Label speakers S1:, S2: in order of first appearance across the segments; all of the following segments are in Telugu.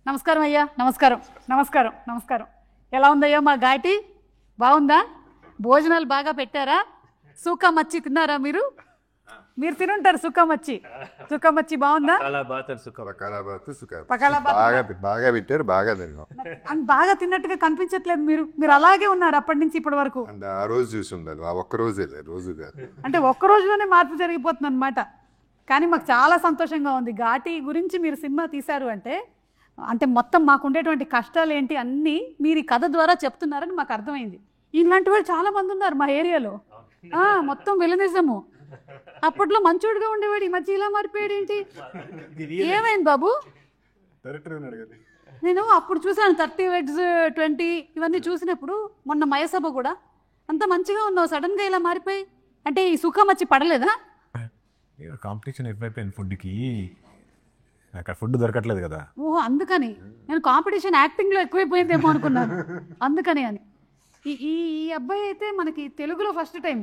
S1: నమస్కారం అయ్యా. నమస్కారం నమస్కారం నమస్కారం. ఎలా ఉందయ్యా మా ఘాటి? బాగుందా? భోజనాలు బాగా పెట్టారా? సూకా మచ్చి తిన్నారా మీరు? మీరు తినుంటారు సుక్క మచ్చి. సుక్క మచ్చి బాగుందా?
S2: బాగా పెట్టారు, బాగా తిన్నాం.
S1: బాగా తిన్నట్టుగా కనిపించట్లేదు. మీరు అలాగే ఉన్నారు అప్పటి నుంచి ఇప్పటి వరకు.
S2: ఆ రోజు చూసి ఉండాలి, ఆ ఒక్క రోజే, రోజు కాదు.
S1: అంటే ఒక్క రోజులోనే మార్పు జరిగిపోతుంది అనమాట. కానీ మాకు చాలా సంతోషంగా ఉంది. ఘాటి గురించి మీరు సినిమా తీశారు అంటే మొత్తం మాకు ఉండేటువంటి కష్టాలు ఏంటి అన్నీ మీరు ఈ కథ ద్వారా చెప్తున్నారని మాకు అర్థమైంది. ఇలాంటి వాళ్ళు చాలా మంది ఉన్నారు మా ఏరియాలో. మొత్తం విలనిజము. అప్పట్లో మంచోడుగా ఉండేవాడు, ఈ మధ్య ఇలా మారిపోయాడు ఏంటి? ఏమైంది బాబు? నేను అప్పుడు చూసాను 30 Weddings 20 ఇవన్నీ చూసినప్పుడు. మొన్న మయసభ కూడా అంత మంచిగా ఉన్నావు, సడన్గా ఇలా మారిపోయి. అంటే ఈ సుఖం వచ్చి పడలేదా?
S3: కాంపిటీషన్ ఎక్కువైపోయింది ఫుడ్కి, అక్కడ ఫుడ్ దొరకట్లేదు కదా.
S1: ఓహో, అందుకని నేను కాంపిటీషన్ యాక్టింగ్లో ఎక్కువైపోయిందేమో అనుకున్నాను. అందుకని అని ఈ అబ్బాయి అయితే మనకి తెలుగులో ఫస్ట్ టైం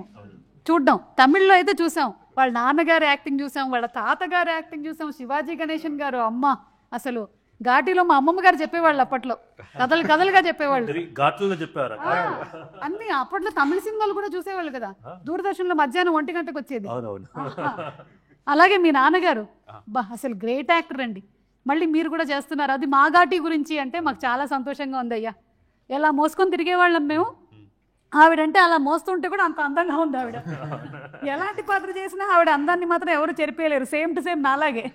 S1: చూడ్డం. తమిళ్లో అయితే చూసాం, వాళ్ళ నాన్నగారి యాక్టింగ్ చూసాం, వాళ్ళ తాతగారి యాక్టింగ్ చూసాం, శివాజీ గణేశన్ గారు. అమ్మ అసలు ఘాటీలో మా అమ్మమ్మ గారు చెప్పేవాళ్ళు అప్పట్లో, కథలుగా చెప్పేవాళ్ళు. అన్ని అప్పట్లో తమిళ సినిమాలు కూడా చూసేవాళ్ళు కదా, దూరదర్శన్లో మధ్యాహ్నం 1 గంటకు వచ్చేది. అలాగే మీ నాన్నగారు అసలు గ్రేట్ యాక్టర్ అండి. మళ్ళీ మీరు కూడా చేస్తున్నారు, అది మా ఘాటీ గురించి అంటే మాకు చాలా సంతోషంగా ఉంది అయ్యా. ఎలా మోసుకొని తిరిగేవాళ్ళం మేము. ఆవిడంటే అలా మోస్తుంటే కూడా అంత అందంగా ఉంది ఆవిడ. ఎలాంటి పాత్ర చేసినా ఆవిడ అందాన్ని మాత్రం ఎవరు చెరిపేయలేరు. సేమ్ టు సేమ్ నాలాగే.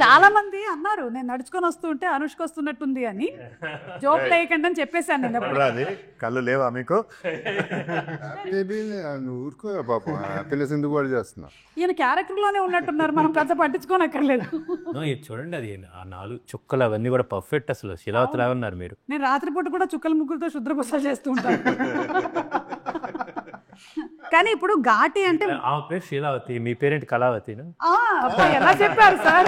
S1: చాలా మంది అన్నారు నేను నడుచుకొని వస్తుంటే అనుష్క వస్తున్నట్టుంది అని. జోక్ వేయకండి అని చెప్పేశాను నేను.
S3: కళ్ళు లేవా మీకు?
S2: ఊరుకో పాపం, హ్యాపీనెస్ ఎందుకు కూడా చేస్తున్నా.
S1: ఈయన క్యారెక్టర్లోనే ఉన్నట్టున్నారు, మనం పెద్ద పట్టించుకోనక్కర్లేదు.
S4: చూడండి, అది ఆ 4 చుక్కలు అవన్నీ కూడా పర్ఫెక్ట్. అసలు శిలావతిలా ఉన్నారు మీరు.
S1: నేను రాత్రిపూట కూడా చుక్కల ముగ్గులతో శుద్రభూసాలు చేస్తూ ఉంటాను. కానీ ఇప్పుడు ఘాటి అంటే
S4: ఆమె పేరు శీలావతి, మీ పేరేంటి? కళావతి.
S1: ఎలా చెప్పారు సార్?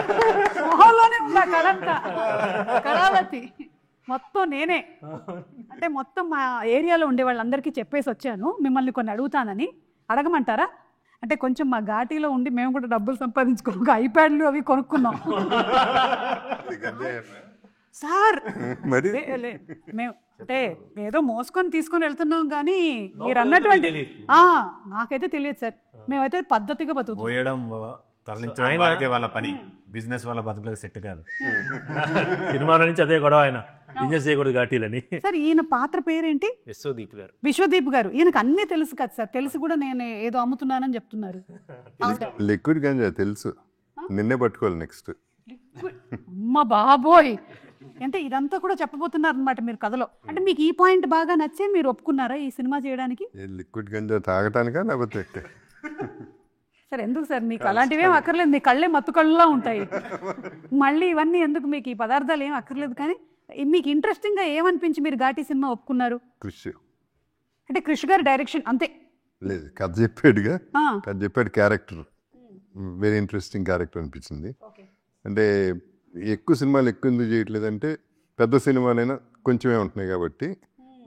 S1: మొహంలోనే ఉందా కళంతా. కళావతి మొత్తం నేనే. అంటే మొత్తం మా ఏరియాలో ఉండే వాళ్ళందరికీ చెప్పేసి వచ్చాను, మిమ్మల్ని కొన్ని అడుగుతానని. అడగమంటారా? అంటే కొంచెం మా ఘాటీలో ఉండి మేము కూడా డబ్బులు సంపాదించుకో ఐప్యాడ్లు అవి కొనుక్కున్నాం సార్. మేము అంటే ఏదో మోసుకొని తీసుకొని వెళ్తున్నాం కానీ మీరు అన్నటువంటి నాకైతే తెలియదు సార్. మేమైతే పద్ధతిగా
S4: బతుకుతాం.
S3: వాళ్ళ పని బిజినెస్ వాళ్ళ బతుకులకు సెట్ కాదు.
S4: సినిమాల నుంచి అదే గొడవ, ఆయన బిజినెస్ చేయకూడదు ఘాటీలని.
S1: సార్ ఈయన పాత్ర పేరేంటి?
S4: విశ్వదీప్ గారు.
S1: విశ్వదీప్ గారు. ఈయనకు అన్నీ తెలుసు కదా సార్. తెలిసి కూడా నేను ఏదో అమ్ముతున్నానని చెప్తున్నారు.
S2: లిక్విడ్ గంజా తెలుసు, నిన్నే పట్టుకోవాలి నెక్స్ట్.
S1: అమ్మ బాబోయ్, అంటే ఇదంతా కూడా చెప్పబోతున్నారు అనమాట మీరు కథలో. అంటే మీకు ఈ పాయింట్ బాగా నచ్చే మీరు ఒప్పుకున్నారా ఈ సినిమా చేయడానికి?
S2: లిక్విడ్ గంజా తాగటానికా లేకపోతే?
S1: సార్ ఎందుకు సార్, మీకు అలాంటివి ఏం అక్కర్లేదు, మీ కళ్ళే మత్తు కళ్ళులా ఉంటాయి. మళ్ళీ ఇవన్నీ ఎందుకు, మీకు ఈ పదార్థాలు ఏం అక్కర్లేదు. కానీ మీకు ఇంట్రెస్టింగ్గా ఏమనిపించి మీరు ఘాటీ సినిమా ఒప్పుకున్నారు?
S2: కృషి
S1: అంటే కృషి గారి డైరెక్షన్ అంతే
S2: లేదు, కథ చెప్పాడుగా, కథ చెప్పాడు. క్యారెక్టర్ వెరీ ఇంట్రెస్టింగ్ క్యారెక్టర్ అనిపించింది. అంటే ఎక్కువ సినిమాలు ఎక్కువ ఎందుకు చేయట్లేదంటే పెద్ద సినిమాలైనా కొంచెమే ఉంటున్నాయి కాబట్టి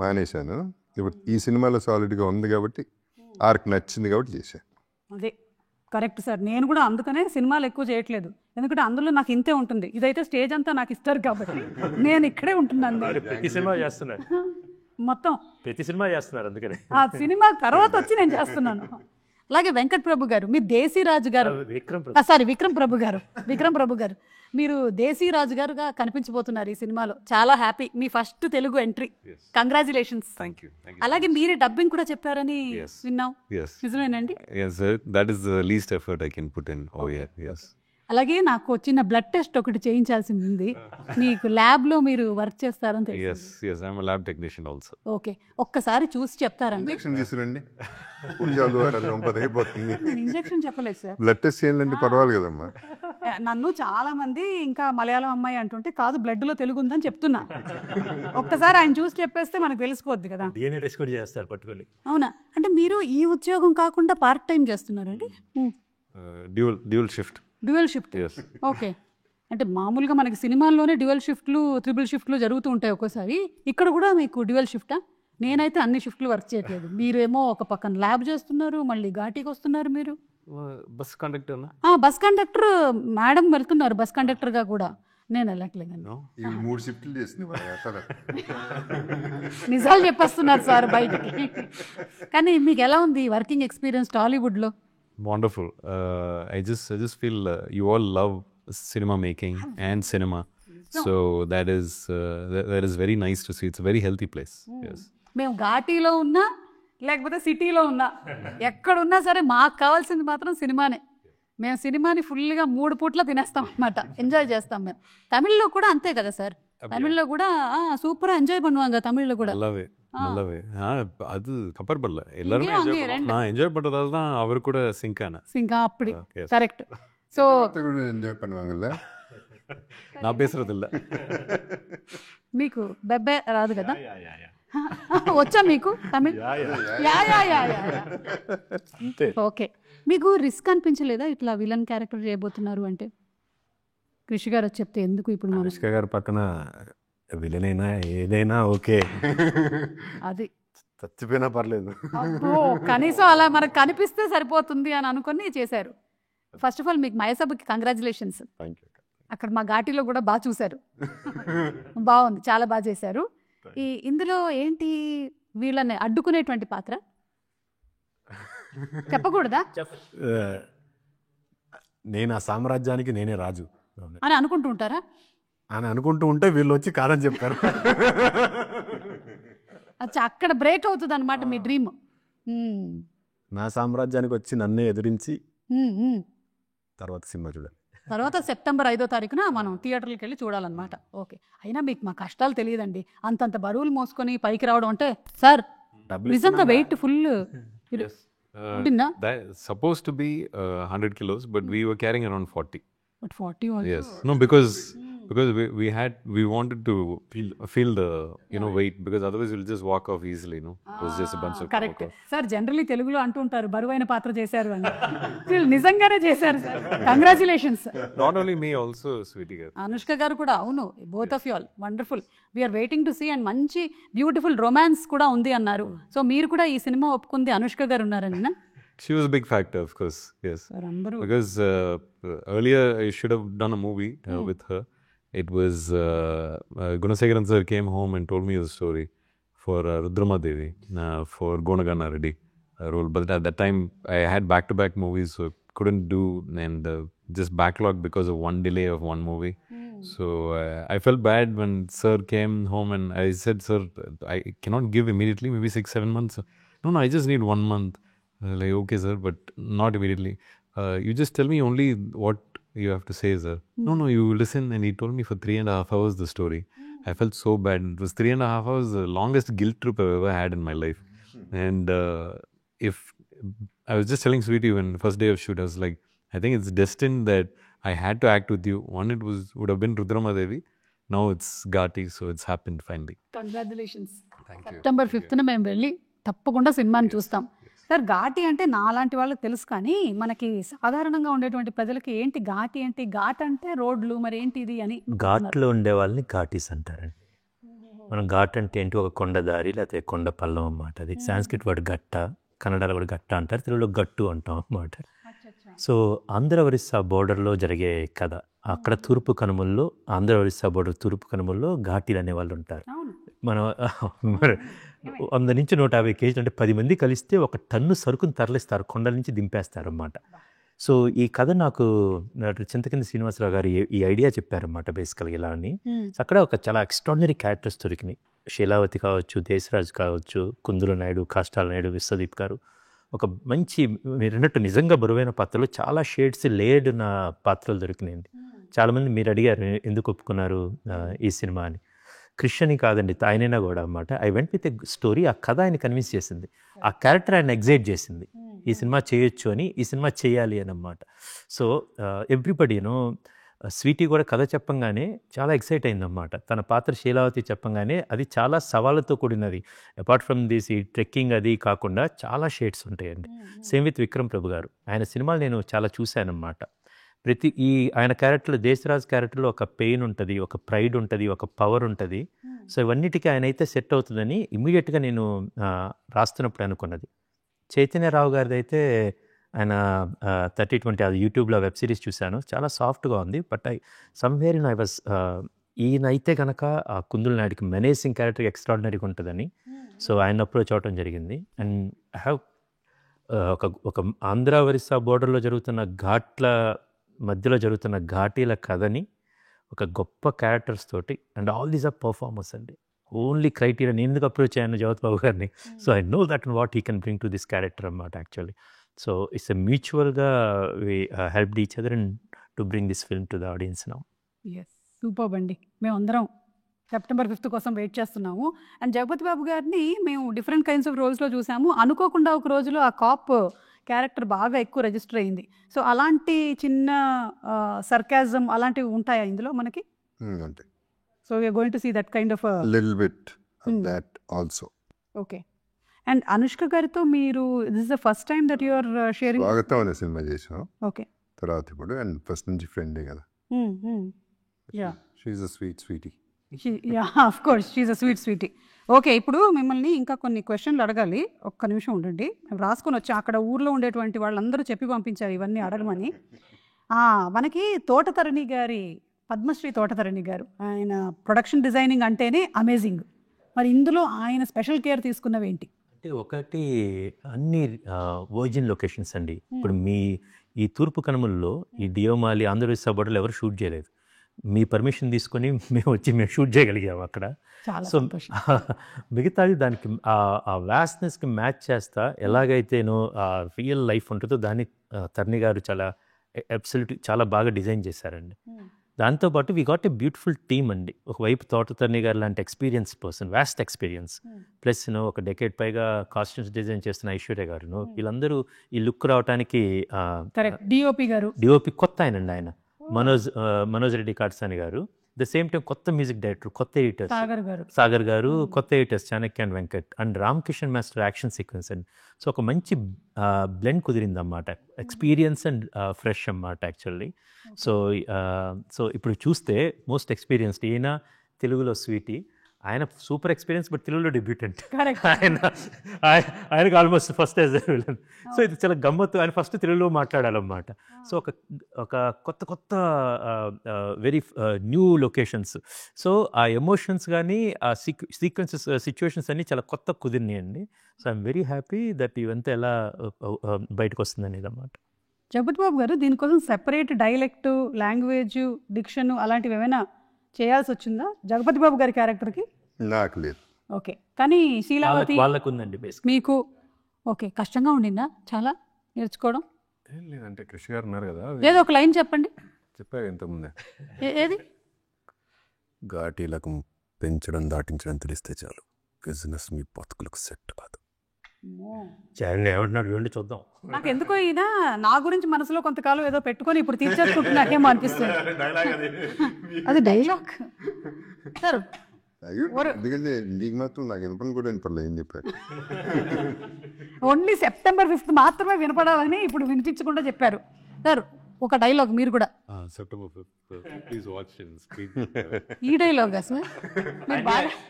S2: మానేశాను. ఇప్పుడు ఈ సినిమాలో సాలిడ్గా ఉంది కాబట్టి ఆర్క్ నచ్చింది కాబట్టి చేశాను.
S1: అదే కరెక్ట్ సార్. నేను కూడా అందుకనే సినిమాలు ఎక్కువ చేయట్లేదు, ఎందుకంటే అందులో నాకు ఇంతే ఉంటుంది. ఇదైతే స్టేజ్ అంతా నాకు ఇస్తారు కాబట్టి నేను ఇక్కడే ఉంటున్నాను.
S4: ప్రతి సినిమా చేస్తున్నారు,
S1: మొత్తం
S4: ప్రతి సినిమా చేస్తున్నారు. అందుకని
S1: ఆ సినిమా తర్వాత వచ్చి నేను చేస్తున్నాను. అలాగే వెంకట్ ప్రభు గారు, మీరు దేశీరాజు గారు. విక్రమ్ ప్రభు గారు మీరు దేశీరాజు గారుగా కనిపించబోతున్నారు ఈ సినిమాలో. చాలా హ్యాపీ, మీ ఫస్ట్ తెలుగు ఎంట్రీ. కంగ్రాచులేషన్స్. అలాగే మీరే డబ్బింగ్ కూడా చెప్పారని విన్నాం, నిజమేనండి? అలాగే నాకు చిన్న బ్లడ్ టెస్ట్ ఒకటి చేయించాల్సింది ఉంది. మీకు ల్యాబ్ లో మీరు వర్క్ చేస్తారని తెలుసు. ఓకే, ఒక్కసారి చూసి చెప్తారండి. ఇంజెక్షన్ చెప్పలేదు సార్,
S2: బ్లడ్ టెస్ట్ చేయాలంటే పర్వాలి కదమ్మా.
S1: నన్ను చాలా మంది ఇంకా మలయాళం అమ్మాయి అంటుంటే కాదు బ్లడ్ లో తెలుగు ఉందని చెప్తున్నా. ఒక్కసారి ఆయన చూసి చెప్పేస్తే మనకు తెలిసిపోద్ది కదా. అవునా? అంటే మీరు ఈ ఉద్యోగం కాకుండా పార్ట్ టైం చేస్తున్నారండి? Dual shift. ఓకే, అంటే మామూలుగా మనకి సినిమాల్లోనే డ్యూయల్ షిఫ్ట్లు, త్రిబుల్ షిఫ్ట్లు జరుగుతూ ఉంటాయి ఒక్కోసారి. ఇక్కడ కూడా మీకు డ్యూయల్ షిఫ్టా? నేనైతే అన్ని షిఫ్ట్లు వర్క్ చేయట్లేదు. మీరేమో ఒక పక్కన ల్యాబ్ చేస్తున్నారు, మళ్ళీ ఘాటీకి వస్తున్నారు. మీరు
S4: బస్ కండక్టర్
S1: మేడం వెళ్తున్నారు బస్ కండక్టర్గా కూడా. నేను వెళ్ళట్లేదండి.
S3: No?
S2: ఈ 3 షిఫ్ట్లు చేసింది అసలు.
S1: నిజాలు చెప్పేస్తున్నారు సార్ బయటికి. కానీ మీకు ఎలా ఉంది వర్కింగ్ ఎక్స్పీరియన్స్ టాలీవుడ్లో?
S5: Wonderful. I just feel you all love cinema making and cinema. So that is very nice to see. It's a very healthy place. Yes.
S1: మేము ఘాటీలో ఉన్నా లేకపోతే సిటీలో ఉన్నా ఎక్కడున్నా సరే మాకు కావాల్సింది మాత్రం సినిమానే. మేము సినిమాని ఫుల్గా 3 పూట్ల తినేస్తాం అనమాట, ఎంజాయ్ చేస్తాం మేము. తమిళ్లో కూడా అంతే కదా సార్, తమిళ్లో కూడా சூப்பரா ఎంజాయ్ பண்ணுவாங்க தமிழ்ல கூட.
S5: நல்லாவே அது கம்பேர் பண்ணல, எல்லாரும் நான் என்ஜாய் பண்றதால தான் அவர் கூட சிங்க் ஆனேன்.
S1: அப்படி கரெக்ட். ஸோ
S2: ఎంజాయ్ பண்ணுவாங்கல்ல,
S5: நான் பேசுறது இல்ல.
S1: మీకు బెబ్బే రాదు కదా? వచ్చా మీకు తమిళ్? ఓకే. మీకు రిస్క్ అనిపించలేదా ఇట్లా విలన్ క్యారెక్టర్ చేయబోతున్నారు అంటే? కృషి గారు చెప్తే ఎందుకు ఇప్పుడు
S3: అనుష్క గారు పక్కన విలన్ అయినా ఏదైనా ఓకే,
S1: అది
S3: చచ్చిపోయినా పర్లేదు.
S1: అబ్బో, కనీసం అలా మనకు కనిపిస్తే సరిపోతుంది అని అనుకుని చేశారు. ఫస్ట్ ఆఫ్ ఆల్ మీకు మయసభకి కంగ్రాచులేషన్స్. అక్కడ మా ఘాటీలో కూడా బాగా చూశారు, బాగుంది, చాలా బాగా చేశారు. ఇందులో ఏంటి వీళ్ళని అడ్డుకునేటువంటి పాత్ర చెప్పకూడదా
S3: నేను ఆ సామ్రాజ్యానికి నేనే రాజు
S1: అని అనుకుంటూ ఉంటారా?
S3: అని అనుకుంటూ ఉంటే వీళ్ళు వచ్చి కాదని చెప్పారు.
S1: అచ్చా, అక్కడ బ్రేక్ అవుతుంది అనమాట మీ డ్రీమ్.
S3: నా సామ్రాజ్యానికి వచ్చి నన్నే ఎదిరించి తర్వాత సినిమా చూడాలి.
S1: తర్వాత సెప్టెంబర్ 5వ తారీఖున మనం థియేటర్కి వెళ్ళి చూడాలన్నమాట. ఓకే. అయినా మీకు మా కష్టాలు తెలియదండి, అంతంత బరువులు మోసుకొని పైకి రావడం అంటే. సార్ నిజంగా weight full
S5: Supposed to be 100 kilos, but we were carrying around 40.
S1: But 40 also.
S5: Yes. No, because we wanted to feel the weight, because otherwise we'll just walk off easily, it was just a bunch of
S1: correct sir. Generally తెలుగులో అంటూ ఉంటారు బరువైన పాత్ర చేశారు అని. నిజంగానే చేశారు sir, congratulations.
S5: Not only me, also Sweetie garu,
S1: Anushka గారు కూడా. అవును, both of you all wonderful. We are waiting to see. And మంచి బ్యూటిఫుల్ రొమాన్స్ కూడా ఉంది అన్నారు. సో మీరు కూడా ఈ సినిమా ఒప్పుకుంది అనుష్క గారు ఉన్నారని?
S5: she was a big factor, of course. Yes, because earlier I should have done a movie with her. It was Gunasegaran sir came home and told me the story for Rudrama Devi for Gonagana Reddy role. But at that time I had back-to-back movies, so couldn't do, and just backlogged because of one delay of one movie. So I felt bad when sir came home and I said, sir, I cannot give immediately, maybe 6-7 months. No, I just need 1 month. Like, okay sir, but not immediately. You just tell me only what you have to say, sir. No, you listen. And he told me for 3.5 hours the story. I felt so bad. It was 3.5 hours, the longest guilt trip I've ever had in my life. And if I was just telling Sweetie when first day of shoot, I was like, I think it's destined that I had to act with you. One, would have been Rudrama Devi. Now it's Ghati, so it's happened finally.
S1: Congratulations. September 5th మేము వెళ్ళి తప్పకుండా సినిమాని చూస్తాం. సార్, ఘాటి అంటే నాలాంటి వాళ్ళకి తెలుసు, కానీ మనకి సాధారణంగా ఉండేటువంటి ప్రజలకి ఏంటి ఘాటి ఏంటి? ఘాట్ అంటే రోడ్లు, మరి ఏంటి ఇది అని.
S4: ఘాట్లో ఉండే వాళ్ళని ఘాటీస్ అంటారండి. మనం ఘాట్ అంటే ఏంటి? ఒక కొండ దారి లేకపోతే కొండ పల్లం అన్నమాట. అది సాంస్క్రిట్ వర్డ్ గట్ట, కన్నడలో కూడా గట్ట అంటారు, తెలుగులో గట్టు అంటాం అన్నమాట. సో ఆంధ్ర ఒరిస్సా బోర్డర్లో జరిగే కథ. అక్కడ తూర్పు కనుమల్లో, ఆంధ్ర ఒరిస్సా బోర్డర్ తూర్పు కనుమల్లో ఘాటీలు అనే వాళ్ళు ఉంటారు. మనం 100 నుంచి 150 కేజీలు అంటే 10 మంది కలిస్తే 1 టన్ను సరుకుని తరలిస్తారు, కొండల నుంచి దింపేస్తారు అన్నమాట. సో ఈ కథ నాకు చింతకింది శ్రీనివాసరావు గారు ఈ ఐడియా చెప్పారన్నమాట బేసికల్గా ఇలా అని. అక్కడ ఒక చాలా ఎక్స్ట్రాడినరీ క్యారెక్టర్స్ దొరికినాయి. శీలావతి కావచ్చు, దేశరాజు కావచ్చు, కుందుల నాయుడు, కాష్టాల నాయుడు, విశ్వదీప్ గారు. ఒక మంచి, మీరు అన్నట్టు నిజంగా బరువైన పాత్రలు, చాలా షేడ్స్ లేయర్డ్ ఉన్న పాత్రలు దొరికినాయండి. చాలామంది మీరు అడిగారు ఎందుకు ఒప్పుకున్నారు ఈ సినిమా అని. క్రిష్ కాదండి, ఆయనైనా కూడా అన్నమాట. I went with a story. ఆ కథ ఆయన కన్విన్స్ చేసింది, ఆ క్యారెక్టర్ ఆయన ఎగ్జైట్ చేసింది, ఈ సినిమా చేయొచ్చు అని, ఈ సినిమా చేయాలి అని అన్నమాట. సో ఎవ్రీబడీను, స్వీటీ కూడా కథ చెప్పంగానే చాలా ఎక్సైట్ అయిందన్నమాట. తన పాత్ర శీలావతి చెప్పంగానే అది చాలా సవాళ్ళతో కూడినది. అపార్ట్ ఫ్రమ్ దిస్ ఈ ట్రెక్కింగ్ అది కాకుండా చాలా షేడ్స్ ఉంటాయండి. సేమ్ విత్ విక్రమ్ ప్రభు గారు, ఆయన సినిమాలు నేను చాలా చూశానన్నమాట. ఆయన క్యారెక్టర్లో, దేశరాజ్ క్యారెక్టర్లో ఒక పెయిన్ ఉంటుంది, ఒక ప్రైడ్ ఉంటుంది, ఒక పవర్ ఉంటుంది. సో ఇవన్నిటికీ ఆయన అయితే సెట్ అవుతుందని ఇమీడియట్గా నేను రాస్తున్నప్పుడు అనుకున్నది. చైతన్యరావు గారిది అయితే ఆయన 30-20 అది యూట్యూబ్లో వెబ్ సిరీస్ చూశాను, చాలా సాఫ్ట్గా ఉంది. But somewhere in I was ఈయన అయితే కనుక ఆ కుందుల నాయుడికి మెనేసింగ్ క్యారెక్టర్ ఎక్స్ట్రాడినరీగా ఉంటుందని సో ఆయన అప్రోచ్ అవడం జరిగింది. అండ్ ఐ హ్యావ్ ఒక ఆంధ్ర ఒరిస్సా బోర్డర్లో జరుగుతున్న ఘాట్ల మధ్యలో జరుగుతున్న ఘాటీల కథని ఒక గొప్ప క్యారెక్టర్స్ తోటి and all these are performers అండి. ఓన్లీ క్రైటీరియా నేను ఎందుకు అప్రోచ్ అయ్యాను జగత్ బాబు గారిని, so I know that and what he can bring to this character అన్నమాట యాక్చువల్లీ. సో ఇట్స్ ఎ మ్యూచువల్గా we helped each other and to bring this film to the audience now.
S1: Yes, super అండి. మేమందరం September 5th కోసం వెయిట్ చేస్తున్నాము. అండ్ జగపతి బాబు గారిని మేము డిఫరెంట్ కైండ్స్ ఆఫ్ రోల్స్లో చూసాము. అనుకోకుండా ఒక రోజులో ఆ కాప్ క్యారెక్టర్ బాగా ఎక్కువ రిజిస్టర్ అయింది. సో అలాంటి చిన్న సర్కాజం అలాంటివి ఉంటాయా ఇందులో మనకి?
S2: అంటే
S1: so we are going to see that kind of
S2: little bit that also.
S1: Okay. And Anushka గారితో మీరు this is the first time that you are sharing?
S2: Swagatam అనే సినిమా చేసాం
S1: ఓకే.
S2: తర్వాత ఇప్పుడు అండ్ ఫస్ట్ నుంచి ఫ్రెండే కదా.
S1: Yeah,
S2: she's a Sweety.
S1: Yeah, of course she's a Sweety. Okay, ఇప్పుడు మిమ్మల్ని ఇంకా కొన్ని క్వశ్చన్లు అడగాలి. ఒక్క నిమిషం ఉండండి, మేము రాసుకొని వచ్చాం. అక్కడ ఊర్లో ఉండేటువంటి వాళ్ళందరూ చెప్పి పంపించారు ఇవన్నీ అడగమని. మనకి తోటతరణి గారి, పద్మశ్రీ తోటతరణి గారు, ఆయన ప్రొడక్షన్ డిజైనింగ్ అంటేనే అమేజింగ్. మరి ఇందులో ఆయన స్పెషల్ కేర్ తీసుకున్నవి ఏంటి?
S4: అంటే ఒకటి అన్ని వర్జిన్ లొకేషన్స్ అండి. ఇప్పుడు మీ ఈ తూర్పు కనుమల్లో ఈ డియోమాలి ఆంధ్రప్రదేశ్ బోర్డర్లో ఎవరు షూట్ చేయలేదు. మీ పర్మిషన్ తీసుకొని మేము షూట్ చేయగలిగాము అక్కడ. సో మిగతాది దానికి ఆ వ్యాస్నెస్కి మ్యాచ్ చేస్తా ఎలాగైతేనో ఆ రియల్ లైఫ్ ఉంటుందో దాన్ని తర్ని గారు చాలా అబ్సల్యూట్ చాలా బాగా డిజైన్ చేశారండి. దాంతోపాటు we got a beautiful team అండి. ఒకవైపు తోటతర్ని గారు లాంటి experience person, vast experience, plus ఒక డెకేడ్ పైగా కాస్ట్యూమ్స్ డిజైన్ చేస్తున్న ఐశ్వర్య గారు, వీళ్ళందరూ ఈ లుక్ రావడానికి డిఓపి కొత్త ఆయనండి. ఆయన మనోజ్ రెడ్డి కాట్సాని గారు, ద సేమ్ టైం కొత్త మ్యూజిక్ డైరెక్టర్, కొత్త ఎడిటర్స్ సాగర్ గారు, కొత్త editors Chanakya and Venkat and Ram Kishan master action sequence and so ఒక మంచి బ్లెండ్ కుదిరింది అన్నమాట. ఎక్స్పీరియన్స్ అండ్ ఫ్రెష్ అన్నమాట యాక్చువల్లీ. సో ఇప్పుడు చూస్తే మోస్ట్ ఎక్స్పీరియన్స్డ్ ఈయన, తెలుగులో స్వీటీ, ఆయన సూపర్ ఎక్స్పీరియన్స్ బట్ తెలుగులో డెబ్యూటెంట్. ఆయనకు almost first as villain. So ఇది చాలా గమ్మత్తు. ఆయన ఫస్ట్ తెలుగులో మాట్లాడాలన్నమాట. సో ఒక కొత్త వెరీ న్యూ లొకేషన్స్. సో ఆ ఎమోషన్స్ కానీ ఆ సీక్వెన్సెస్ సిచ్యువేషన్స్ అన్నీ చాలా కొత్త కుదిరినాయండి. So I'm very happy that ఇవంతా ఎలా బయటకు వస్తుంది అనేది అన్నమాట.
S1: జగపతి బాబు గారు, దీనికోసం సెపరేట్ డైలెక్ట్, లాంగ్వేజ్, డిక్షన్ అలాంటివి ఏమైనా చేయాల్సి వచ్చిందా జగపతి బాబు గారి క్యారెక్టర్కి?
S2: నాకు లేదు.
S1: ఓకే, కానీ శీలావతి
S4: వాళ్ళకు ఉందండి బేసిక్.
S1: మీకు ఓకే, కష్టంగా ఉండిందా చాలా నేర్చుకోవడం?
S5: లేదంటే కృషి గారు ఉన్నారు కదా,
S1: ఏదో ఒక లైన్ చెప్పండి.
S5: చెప్పారు ఇంతకుముందే.
S1: ఏది?
S2: ఘాటీలకు పెంచడం దాటించడం తెలిస్తే చాలు, బిజినెస్ మీ బతుకులకు సెట్ కాదు.
S4: ఏమంటున్నాడు చూడండి, చూద్దాం.
S1: నాకు ఎందుకో ఈయన నా గురించి మనసులో కొంతకాలం ఏదో పెట్టుకొని ఇప్పుడు తీర్చేసుకుంటున్నాకేమో అనిపిస్తుంది. అది డైలాగ్ సార్.
S2: ఎందుకంటే నీకు మాత్రం నాకు వినపని కూడా వినపడలేదు. ఏం చెప్పారు?
S1: ఓన్లీ September 5th మాత్రమే వినపడాలని ఇప్పుడు వినిపించకుండా చెప్పారు సార్. ఒక డైలాగ్ మీరు కూడా.
S5: September 5th, please watch in screen.
S1: ఈ డైలాగా సార్?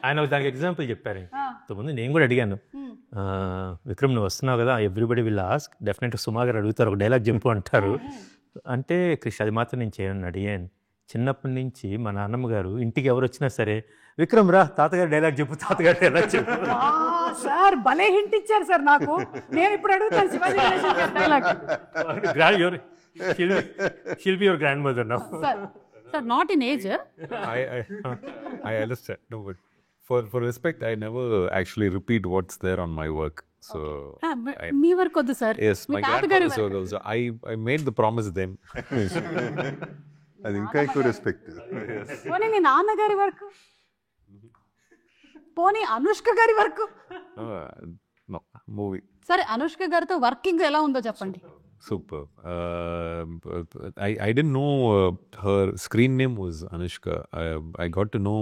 S4: ఆయన దానికి ఎగ్జాంపుల్ చెప్పారు. ఇంతకుముందు నేను కూడా అడిగాను, విక్రమ్ నువ్వు వస్తున్నావు కదా, ఎవ్రీబడి విల్ ఆస్క్, డెఫినెట్గా సుమా గారు అడుగుతారు, ఒక డైలాగ్ చెప్పు అంటారు. అంటే కృష్ణ అది మాత్రం నేను చేయను అడిగాను. చిన్నప్పటి నుంచి మా నాన్నమ్మ గారు ఇంటికి ఎవరు వచ్చినా సరే, విక్రమ్ రా తాతగారు డైలాగ్ చెప్పు, తాతగారు డైలాగ్ చెప్పు.
S1: సార్ భలే హింట్ ఇచ్చారు సార్ నాకు. నేను ఇప్పుడు అడుగుతాను Shivaji Ganesan dialogue.
S4: She'll be your grandmother now.
S1: Sir, not in age.
S5: I understand. No, but for respect, I never actually repeat what's there on my work. So
S1: me work వద్దు sir.
S5: yes, my grandfather's work also. I made the promise them.
S2: అది ఇంకా ఎక్కువ రెస్పెక్ట్.
S1: పోనీ మీ నాన్నగారి వర్క్, పోనీ అనుష్క గారి వర్క్.
S5: No, movie.
S1: సరే, అనుష్క గారితో వర్కింగ్ ఎలా ఉందో చెప్పండి.
S5: Super. I didn't know her screen name was Anushka. I got to know,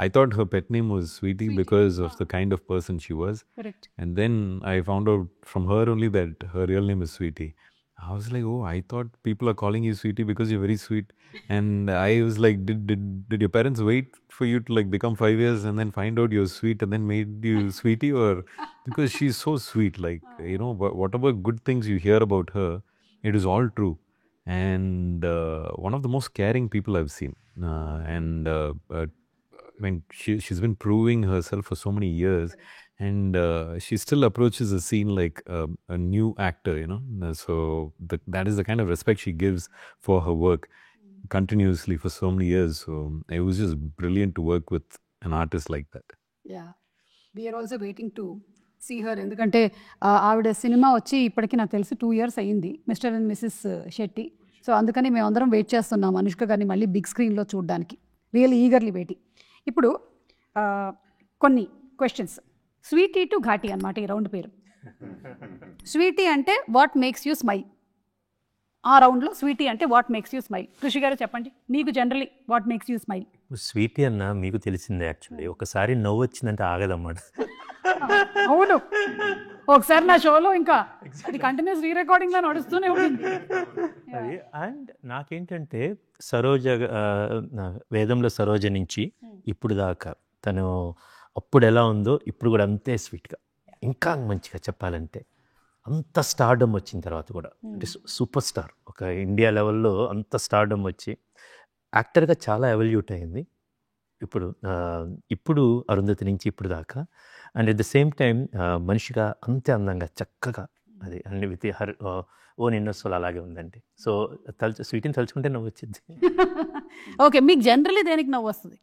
S5: I thought her pet name was Sweetie because of the kind of person she was.
S1: Correct.
S5: And then I found out from her only that her real name is Sweetie. I was like, oh, I thought people are calling you sweetie because you're very sweet. And I was like, did your parents wait for you to like become 5 years and then find out you're sweet and then made you sweetie? Or because she's so sweet, like, you know, whatever good things you hear about her, it is all true. And one of the most caring people I've seen. I mean, she's been proving herself for so many years. And she still approaches the scene like a new actor, you know. So that is the kind of respect she gives for her work continuously for so many years. So it was just brilliant to work with an artist like that.
S1: Yeah we are also waiting to see her. ఎందుకంటే ఆవిడ సినిమా వచ్చి ఇప్పటికీ నాకు తెలిసి 2 years అయ్యింది, Mr and Mrs Shetty. So అందుకని మేము అందరం వెయిట్ చేస్తున్నాం అనుష్క గారిని మళ్ళీ బిగ్ స్క్రీన్లో చూడడానికి. Really eagerly waiting. ఇప్పుడు కొన్ని క్వశ్చన్స్. స్వీటీ టు ఘాటీ అనమాట ఈ రౌండ్ పేరు. స్వీటీ అంటే వాట్ మేక్స్ యూ స్మైల్. ఆ రౌండ్లో స్వీటీ అంటే వాట్ మేక్స్ యూ స్మైల్. కృషి గారు చెప్పండి, మీకు generally what makes you smile.
S4: Sweety అన్న మీకు తెలిసిందే యాక్చువల్లీ. ఒకసారి నవ్వు వచ్చిందంటే ఆగదన్నమాట.
S1: అవును, ఒకసారి నా షోలో ఇంకా అది కంటిన్యూస్ రీ రికార్డింగ్లో నడుస్తూనే ఉంటుంది.
S4: అది అండ్ నాకేంటంటే సరోజ, వేదంలో సరోజ నుంచి ఇప్పుడు దాకా తను అప్పుడు ఎలా ఉందో ఇప్పుడు కూడా అంతే స్వీట్గా, ఇంకా మంచిగా చెప్పాలంటే అంత స్టార్డమ్ వచ్చిన తర్వాత కూడా అంటే సూపర్ స్టార్, ఒక ఇండియా లెవెల్లో అంత స్టార్డమ్ వచ్చి యాక్టర్గా చాలా ఎవల్యూట్ అయింది ఇప్పుడు అరుంధతి నుంచి ఇప్పుడు దాకా. And at the same time మనిషిగా అంతే అందంగా చక్కగా అది అన్ని విత్ హర్ ఓన్ ఇన్నర్సోల్ అలాగే ఉందండి. సో స్వీట్ని తలుచుకుంటే నవ్వు వచ్చింది.
S1: ఓకే, మీకు జనరలీ దేనికి నవ్వు వస్తుంది?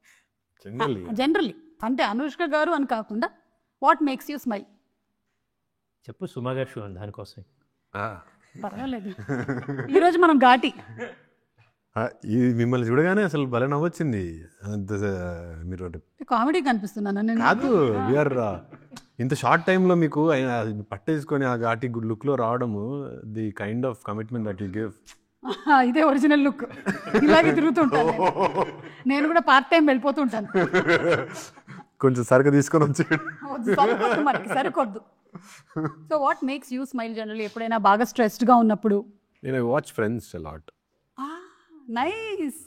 S1: జనరలీ అంటే అనుష్క గారు అని కాకుండా వాట్ మేక్స్ యూ స్మైల్.
S4: చెప్పు సుమా గారు షో దానికోసం.
S1: పర్వాలేదు, ఈరోజు మనం ఘాటి.
S3: ఇది మిమ్మల్ని చూడగానే అసలు భలే నవ్వొచ్చింది. మీరు
S1: కామెడీ కనిపిస్తున్నాను నేను.
S3: కాదు, వీఆర్ ఇంత షార్ట్ టైంలో మీకు పట్టేసుకొని ఆ ఘాటి లుక్లో రావడము, the kind of commitment that you give.
S1: ఇదే ఒరిజినల్ లుక్. ఇలాగే తిరుగుతుంటాను నేను కూడా, పార్ట్ టైం వెళ్ళిపోతుంటాను.
S3: కొంచెం సరుకు తీసుకొని వచ్చి
S1: మనకి సరికొద్దు. So what makes you smile generally ఎప్పుడైనా బాగా స్ట్రెస్డ్గా ఉన్నప్పుడు?
S3: నేను watch Friends a lot.
S1: Nice,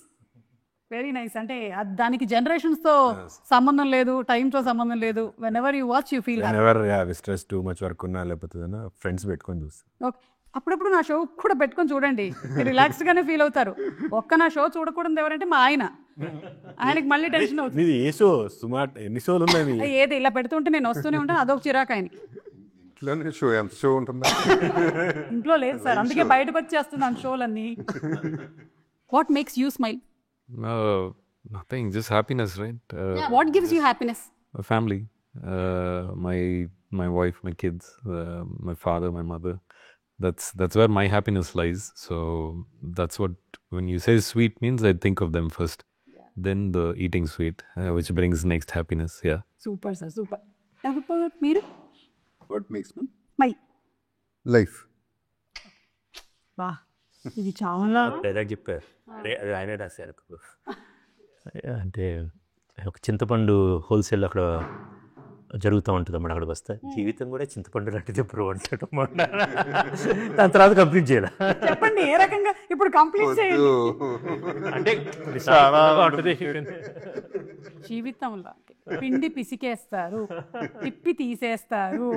S1: very nice. అంటే దానికి జనరేషన్స్తో సంబంధం లేదు, టైంతో సంబంధం లేదు. Whenever you watch you feel
S3: stress too much work ఉన్నా లేకపోతే ఫ్రెండ్స్ పెట్టుకొని చూస్తాను.
S1: ఓకే, అప్పుడప్పుడు నా షో కూడా పెట్టుకొని చూడండి, రిలాక్స్డ్గానే ఫీల్ అవుతారు. ఒక్క నా షో చూడకూడదు ఎవరంటే మా ఆయనకి మళ్ళీ టెన్షన్ అవుతుంది.
S3: ఏ షో సుమార్ ఎన్ని షోలు ఉన్నాయి?
S1: ఏది ఇలా పెడుతుంటే నేను వస్తూనే ఉంటాను, అదొక చిరాకు ఆయనకి.
S2: షో ఉంటుందా?
S1: ఇంట్లో లేదు సార్, అందుకే బయటకు వచ్చేస్తున్నాను షోలన్నీ. What makes you smile?
S5: Nothing, just happiness, right?
S1: What gives you happiness?
S5: Family, my wife, my kids, my father, my mother. That's where my happiness lies. So that's what, when you say sweet means, I think of them first. Then the eating sweet, which brings next happiness. Yeah.
S1: Super sir, super. Meeru?
S2: What makes me?
S1: My
S2: life.
S1: Wow. ఇది చాలా
S4: డైలాగ్ చెప్పారు, అది ఆయనే రాశారు. అంటే ఒక చింతపండు హోల్సేల్ అక్కడ జరుగుతూ ఉంటుంది అన్నమాట. అక్కడికి వస్తే జీవితం కూడా చింతపండు లాంటిది ఎప్పుడు అంటాడు. దాని తర్వాత కంప్లీట్ చేయాలి.
S1: చెప్పండి ఏ రకంగా ఇప్పుడు కంప్లీట్ చేయండి.
S4: అంటే
S1: జీవితంలో పిండి పిసికేస్తారు, తిప్పి తీసేస్తారు,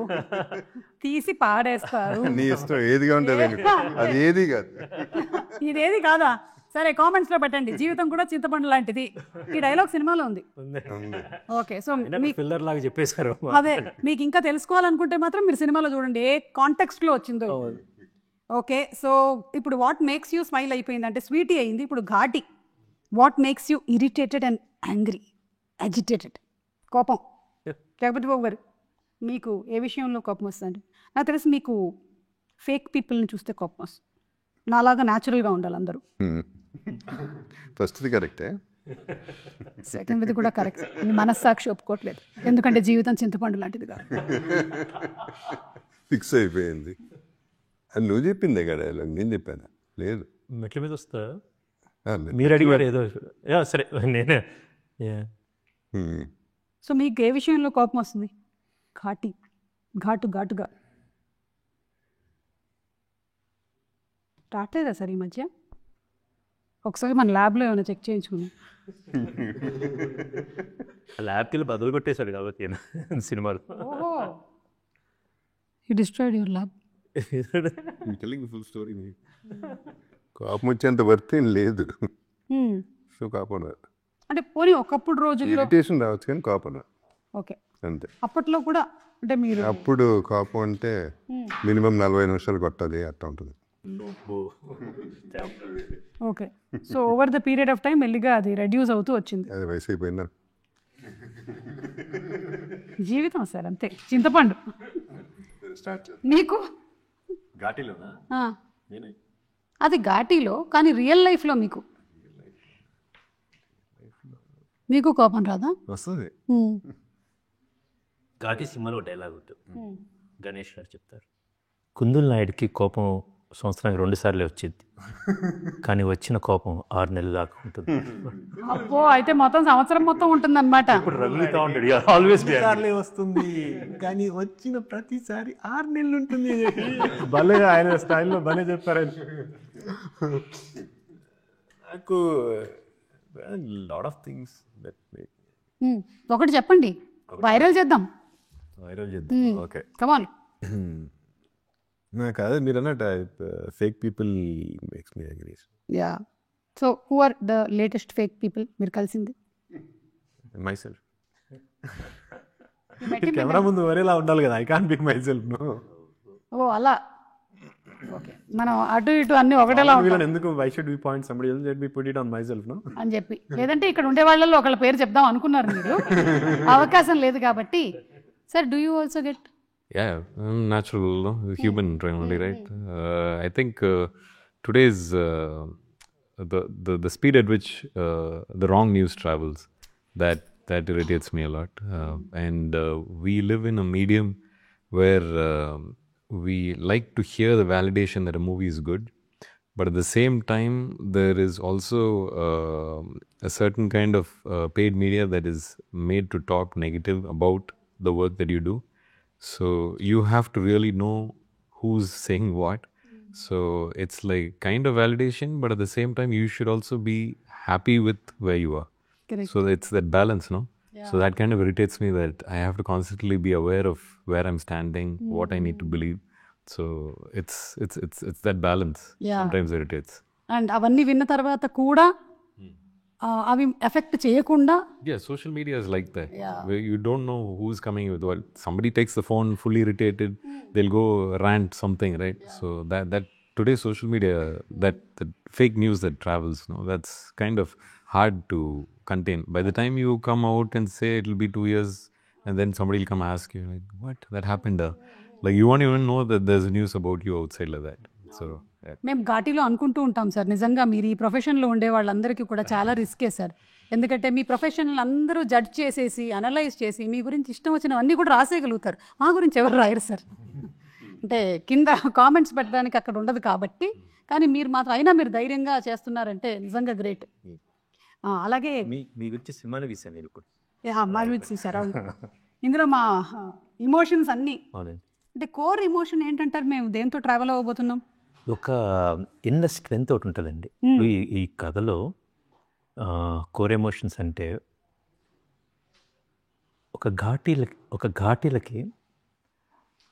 S1: తీసి పాడేస్తారు.
S2: నీ ఇష్టం ఏదిగా ఉంటుంది, అది ఏది కాదు.
S1: ఇదేది కాదా? సరే కామెంట్స్ లో పెట్టండి, జీవితం కూడా చింతపండు లాంటిది. ఈ డైలాగ్ సినిమాలో ఉంది. ఓకే, సో
S4: పిల్లర్ లాగా చెప్పేశారు.
S1: అదే మీకు ఇంకా తెలుసుకోవాలనుకుంటే మాత్రం మీరు సినిమాలో చూడండి ఏ కాంటెక్స్ట్ లో వచ్చిందో. ఓకే, సో ఇప్పుడు వాట్ మేక్స్ యూ స్మైల్ అయిపోయింది అంటే స్వీటీ అయింది. ఇప్పుడు Ghaati. What makes you irritated and angry, agitated, కోపం. జగపతి బాబు గారు, మీకు ఏ విషయంలో కోపం వస్తుంది? నాకు తెలిసి మీకు ఫేక్ పీపుల్ని చూస్తే కోపం వస్తుంది. నాలాగా న్యాచురల్గా ఉండాలి అందరూ.
S2: ఫస్ట్ది కరెక్టే,
S1: సెకండ్ది కూడా కరెక్ట్. మీ మనస్సాక్షి ఒప్పుకోవట్లేదు, ఎందుకంటే జీవితం చింతపండు లాంటిది కాదు.
S2: ఫిక్స్ అయిపోయింది. అది నువ్వు చెప్పిందే కదా డైలాగ్, నేను చెప్పాను లేదు.
S4: మెట్ల మీద వస్తా మీరు అడిగారు ఏదో. సరే నేనే.
S1: సో మీకు ఏ విషయంలో కోపం వస్తుంది? ఘాటుగా. రావట్లేదా సార్ ఈ మధ్య? ఒకసారి మన ల్యాబ్లో ఏమైనా చెక్ చేయించుకున్నాం.
S4: ల్యాబ్కి బదులు కొట్టేశాడు కాబట్టి సినిమాలు.
S1: ఓహో, you destroyed your lab.
S5: Telling the full story.
S2: కోపం వచ్చేంత వర్త్ ఏం లేదు. సో కోపం రాదు.
S1: అంటే పోనీ ఒకప్పుడు రోజుల్లో
S2: ఇరిటేషన్ రావచ్చు కానీ కోపం రాదు.
S1: ఓకే,
S2: అంతే.
S1: అప్పట్లో కూడా అంటే మీరు
S2: అప్పుడు కోపం అంటే మినిమం 40 నిమిషాలు కొట్టాలి అట్లా ఉంటుంది.
S1: Okay, so over the period of time మెల్లిగా అది రెడ్యూస్ అవుతూ వచ్చింది.
S2: అది వయసు అయిపోయిందా?
S1: జీవితం సార్ అంతే, చింతపండు. నీకు
S4: ఘాటీలోనా?
S1: ఆ, అది ఘాటీలో, కానీ రియల్ లైఫ్లో మీకు కోపం రాదా?
S3: వస్తుంది.
S4: ఘాటీ సినిమాలో డైలాగ్ ఉంటుంది, గణేష్ గారు చెప్తారు, కుందుల్ నాయుడికి కోపం సంవత్సరానికి 2 సార్లే వచ్చింది, కానీ వచ్చిన కోపం 6 నెలలు దాకా ఉంటుంది.
S1: అబ్బో, అయితే మొత్తం సంవత్సరం మొత్తం ఉంటుంది అనమాట.
S4: ఆల్వేస్
S3: సార్లే వస్తుంది కానీ వచ్చిన ప్రతిసారి 6 నెలలు ఉంటుంది. భలే ఆయన స్టైల్లో భలే చెప్పారని. నాకు లాట్ ఆఫ్ థింగ్స్
S1: ఒకటి చెప్పండి, వైరల్ చేద్దాం.
S3: వైరల్ చేద్దాం. Okay,
S1: come on.
S3: నాకు అదే మీరు అన్నట్టు fake people makes me angry.
S1: Yeah, so who are the latest fake people మీరు కలిసింది?
S3: Myself. కెమెరా ముందు వరేలా ఉండాలి కదా, I can't pick myself.
S1: ఓ అలా, ఓకే, మనం అటు ఇటు అన్ని ఒకటేలా ఉంటాం
S3: ఎందుకు why should we point somebody else, let me put it on myself no
S1: అని చెప్పి. లేదంటే ఇక్కడ ఉండే వాళ్ళలో ఒకళ్ళ పేరు చెప్దాం అనుకున్నారు మీరు, అవకాశం లేదు కాబట్టి. Sir, do you also get?
S5: Yeah, natural, no? Human only, right? I think today's the speed at which the wrong news travels, that irritates me a lot. And we live in a medium where we like to hear the validation that a movie is good, but at the same time there is also a certain kind of paid media that is made to talk negative about the work that you do. So you have to really know who's saying what. So it's like kind of validation, but at the same time you should also be happy with where you are.
S1: Correct.
S5: So it's that balance, no? Yeah. So that kind of irritates me, that I have to constantly be aware of where I'm standing, what I need to believe. So it's that balance.
S1: Yeah.
S5: Sometimes irritates.
S1: And అవన్నీ విన్న తర్వాత కూడా అవి ఎఫెక్ట్ చేయకుండా.
S5: Yeah, social media is like that.
S1: Yeah.
S5: Where you don't know who's coming with what. Somebody takes the phone fully irritated, they'll go rant something, right? Yeah. So that today's social media, that fake news that travels, no, that's kind of hard to contain. By the time you come out and say it'll be 2 years, and then somebody will come ask you, like, what? That happened? Like, you won't even know that there's news about you outside like that. So
S1: మేము ఘాటీలో అనుకుంటూ ఉంటాం సార్, నిజంగా మీరు ఈ ప్రొఫెషన్లో ఉండే వాళ్ళందరికీ కూడా చాలా రిస్కే సార్. ఎందుకంటే మీ ప్రొఫెషనల్ అందరూ జడ్జ్ చేసేసి అనలైజ్ చేసి మీ గురించి ఇష్టం వచ్చినవన్నీ కూడా రాసేయగలుగుతారు, మా గురించి ఎవరు రాయరు సార్. అంటే కింద కామెంట్స్ పెట్టడానికి అక్కడ ఉండదు కాబట్టి. కానీ మీరు మాత్రం అయినా మీరు ధైర్యంగా చేస్తున్నారంటే నిజంగా గ్రేట్. అలాగే
S4: మీ గురించి సినిమాలు తీసాను నేను కూడా.
S1: మా గురించి సార్, ఇందులో మా ఇమోషన్స్ అన్నీ, అంటే కోర్ ఇమోషన్ ఏంటంటారు? మేము దేంతో ట్రావెల్ అవ్వబోతున్నాం?
S4: ఒక ఇన్నర్ స్ట్రెంత్ ఒకటి ఉంటుందండి ఈ కథలో. కోర్ ఎమోషన్స్ అంటే ఒక ఘాటీలకి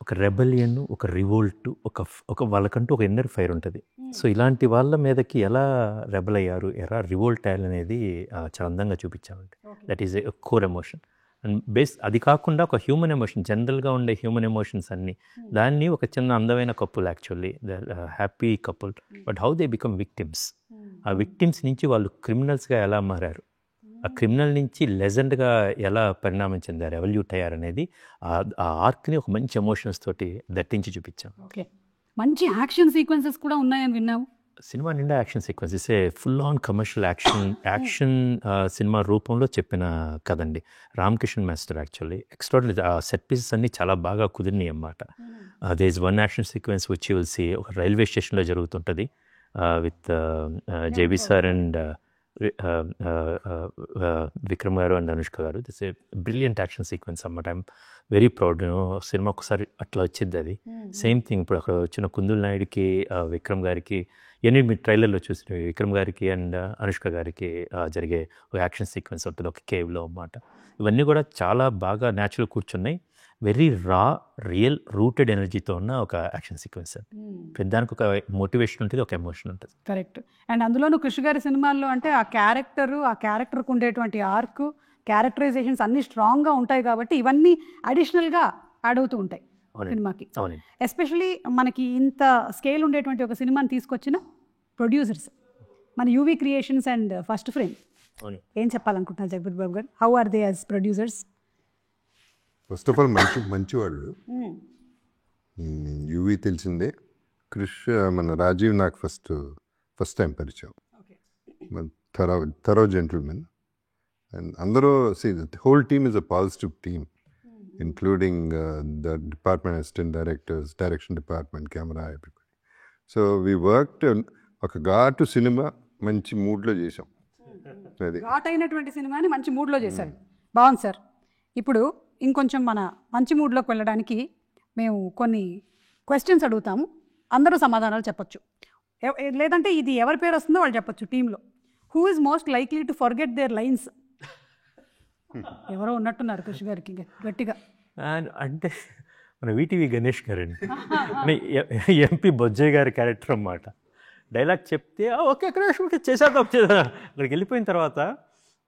S4: ఒక రెబలియన్, ఒక రివోల్ట్, ఒక వాళ్ళకంటూ ఒక ఇన్నర్ ఫైర్ ఉంటుంది. సో ఇలాంటి వాళ్ళ మీదకి ఎలా రెబల్ అయ్యారు, ఎలా రివోల్ట్ అయ్యారు అనేది చాలా అందంగా చూపించామండి. That is a core emotion. And అది కాకుండా ఒక హ్యూమన్ ఎమోషన్, జనరల్గా ఉండే హ్యూమన్ ఎమోషన్స్ అన్నీ, దాన్ని ఒక చిన్న అందమైన couple, actually happy couple, but how they become victims. ఆ విక్టిమ్స్ నుంచి వాళ్ళు క్రిమినల్స్గా ఎలా మారారు, ఆ క్రిమినల్ నుంచి లెజెండ్గా ఎలా పరిణామం చెందారు, ఎవల్యూట్ అయ్యారు అనేది ఆ ఆర్క్ని ఒక మంచి ఎమోషన్స్ తోటి దట్టించి చూపించాం.
S1: ఓకే, మంచి యాక్షన్ సీక్వెన్సెస్ కూడా ఉన్నాయని విన్నాము.
S4: సినిమా నిండా action sequence, is a full on commercial action సినిమా రూపంలో చెప్పిన కదండి. Ramakishan master actually extraordinary. ఆ సెట్ పీసెస్ అన్నీ చాలా బాగా కుదిరినాయి అన్నమాట. There is one action sequence which you will see, ఒక రైల్వే స్టేషన్లో జరుగుతుంటుంది with JB sir and Vikram గారు అండ్ అనుష్క గారు. This a brilliant action sequence అన్నమాట. I'm very proud. సినిమా ఒకసారి అట్లా వచ్చింది అది. సేమ్ థింగ్ ఇప్పుడు అక్కడ వచ్చిన కుందుల్ నాయుడికి విక్రమ్ గారికి ఇవన్నీ మీరు ట్రైలర్లో చూసి విక్రమ్ గారికి అండ్ అనుష్క గారికి జరిగే ఒక యాక్షన్ సీక్వెన్స్ ఉంటుంది ఒక కేవ్లో అన్నమాట. ఇవన్నీ కూడా చాలా బాగా న్యాచురల్ కూర్చున్నాయి. వెరీ రా రియల్ రూటెడ్ ఎనర్జీతో ఉన్న ఒక యాక్షన్ సీక్వెన్స్. దానికి ఒక మోటివేషన్ ఉంటుంది, ఒక ఎమోషన్ ఉంటుంది.
S1: కరెక్ట్. అండ్ అందులోనూ కృషి గారి సినిమాల్లో అంటే ఆ క్యారెక్టర్కి ఉండేటువంటి ఆర్క్, క్యారెక్టరైజేషన్స్ అన్నీ స్ట్రాంగ్గా ఉంటాయి కాబట్టి ఇవన్నీ అడిషనల్గా యాడ్ అవుతూ ఉంటాయి సినిమాకి.
S4: అవునండి.
S1: ఎస్పెషలీ మనకి ఇంత స్కేల్ ఉండేటువంటి ఒక సినిమాని తీసుకొచ్చిన ప్రొడ్యూసర్స్ మన UV Creations and First Frame. ఏం చెప్పాలనుకుంటున్నారు జగపతి బాబు గారు? How are they as producers?
S2: First of all మంచి వాళ్ళు. యూవీ తెలిసిందే. క్రిష్ మన రాజీవ్ నాకు ఫస్ట్ టైం పరిచయం. Thorough gentlemen. అండ్ అందరూ whole team is a positive team, including the department assistant directors, direction department, camera, everybody. So we worked ఒక ఘాటు సినిమా మంచి మూడ్లో చేసాం. అది
S1: ఘాట్ అయినటువంటి సినిమాని మంచి మూడ్లో చేశారు. బాగుంది సార్. ఇప్పుడు ఇంకొంచెం మన మంచి మూడ్లోకి వెళ్ళడానికి మేము కొన్ని క్వశ్చన్స్ అడుగుతాము, అందరూ సమాధానాలు చెప్పొచ్చు. లేదంటే ఇది ఎవరి పేరు వస్తుందో వాళ్ళు చెప్పొచ్చు టీంలో. Who is most likely to forget their lines? ఎవరో ఉన్నట్టున్నారు కృషి గారికి గట్టిగా.
S4: అంటే మన వీటీవీ గణేష్ గారండి, ఎంపీ బొజ్జయ్య గారి క్యారెక్టర్ అన్నమాట. డైలాగ్ చెప్తే ఓకే క్రాష్ చేసేద్దాం, అక్కడికి వెళ్ళిపోయిన తర్వాత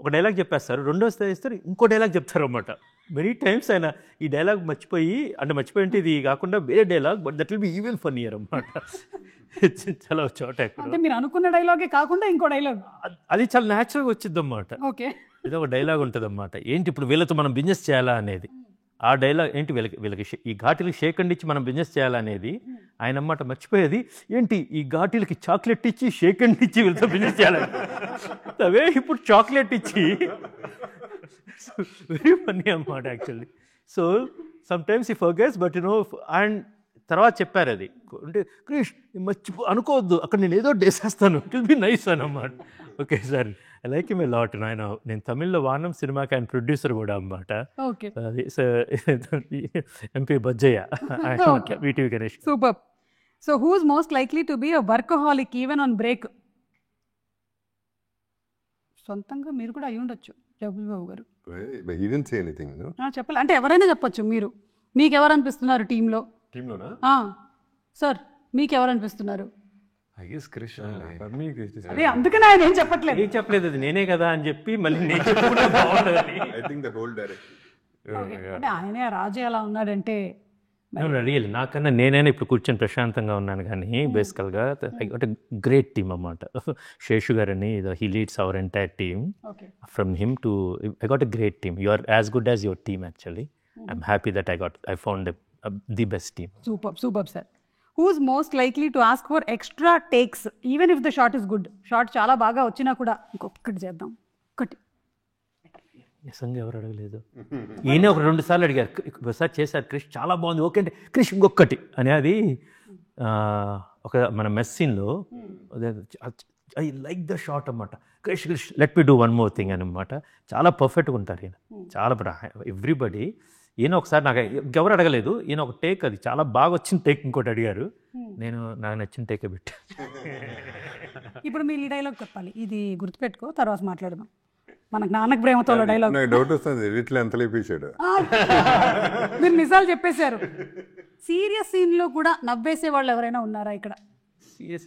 S4: ఒక డైలాగ్ చెప్పేస్తారు, రెండోసారి ఇస్తారు ఇంకో డైలాగ్ చెప్తారు అన్నమాట. మెనీ టైమ్స్ ఆయన ఈ డైలాగ్ మర్చిపోయి అంటే ఇది కాకుండా వేరే dialogue, but that will be even funnier అన్నమాట. చాలా చోట
S1: అంటే మీరు అనుకున్న డైలాగే కాకుండా ఇంకో డైలాగ్
S4: అది చాలా న్యాచురల్గా వచ్చింది అన్నమాట.
S1: ఓకే,
S4: ఏదో ఒక డైలాగ్ ఉంటుంది అన్నమాట. ఏంటి ఇప్పుడు వీళ్ళతో మనం బిజినెస్ చేయాలా అనేది. ఆ డైలాగ్ ఏంటి వీళ్ళకి ఈ ఘాటీలకి షేక్ అండ్ ఇచ్చి మనం బిజినెస్ చేయాలనేది ఆయన అన్నమాట. మర్చిపోయేది ఏంటి ఈ ఘాటీలకి చాక్లెట్ ఇచ్చి షేక్ అండ్ ఇచ్చి వీళ్ళతో బిజినెస్ చేయాలని. అవే ఇప్పుడు చాక్లెట్ ఇచ్చి వెరీ ఫన్నీ అన్నమాట యాక్చువల్లీ. సో సమ్ టైమ్స్ ఈ ఫర్గెట్స్ బట్ అండ్ తర్వాత చెప్పారు అది అంటే క్రిష్ అనుకోవద్దు, అక్కడ నేను ఏదో డేసేస్తాను, ఇట్ విల్ బి నైస్ అన్నమాట. Okay sir, I like him a lot. నేను తమిళ్లో వానం సినిమాకి ఆయన ప్రొడ్యూసర్ కూడా అన్నమాట. అది MP Bojjaiah, VTV Ganesh.
S1: Super. So who is most likely to be a workaholic even on break? సొంతంగా మీరు కూడా అయి ఉండొచ్చు జగపతి బాబు గారు. చెప్పాలి అంటే ఎవరైనా చెప్పొచ్చు. మీకు ఎవరు అనిపిస్తున్నారు టీంలోనా? సార్ మీకు ఎవరు అనిపిస్తున్నారు? అదే అందుకని ఆయన ఏం చెప్పలేదు
S4: అది నేనే కదా అని చెప్పి మళ్ళీ నేను చెప్పుకుంటే బాగుంటుంది.
S1: అంటే ఆయనే రాజు ఎలా ఉన్నాడంటే
S4: రియల్ నాకన్నా నేనైనా ఇప్పుడు కూర్చొని ప్రశాంతంగా ఉన్నాను. కానీ బేసికల్గా అంటే గ్రేట్ టీమ్ అన్నమాట. శేషు గారని he leads our entire team. From him to I got a great team. You are as good as your team actually. I'm happy that I found the best team.
S1: Super sir. Who is most likely to ask for extra takes even if the shot is good? Shot చాలా బాగా వచ్చినా కూడా ఇంకొకటి చేద్దాం, ఒకటి.
S4: నిజంగా ఎవరు అడగలేదు. ఈయన ఒక 2 సార్లు అడిగారు, ఒకసారి చేశారు క్రిష్ చాలా బాగుంది, ఓకే అంటే క్రిష్ ఇంకొకటి అని. అది ఒక మన మెస్ సీన్లో ఐ లైక్ ద షాట్ అన్నమాట. Krish let me do one more thing అనమాట. చాలా పర్ఫెక్ట్గా ఉంటారు ఈయన, చాలా ఎవ్రీబడి. ఈయన ఒకసారి నాకు ఎవరు అడగలేదు, ఈయన ఒక టేక్ అది చాలా బాగా వచ్చిన టేక్ ఇంకోటి అడిగారు, నాకు నచ్చిన టేకే పెట్టా.
S1: ఇప్పుడు మీరు ఈ డైలాగ్ చెప్పాలి, ఇది గుర్తుపెట్టుకో, తర్వాత మాట్లాడదాం. మనకు నాన్నకు ప్రేమతో డైలాగ్.
S2: డౌట్ వస్తుంది వీటిలో ఎంత లేపేశాడు.
S1: మీరు నిజాలు చెప్పేశారు. సీరియస్ సీన్ లో కూడా నవ్వేసే వాళ్ళు ఎవరైనా ఉన్నారా ఇక్కడ?
S4: సీరియస్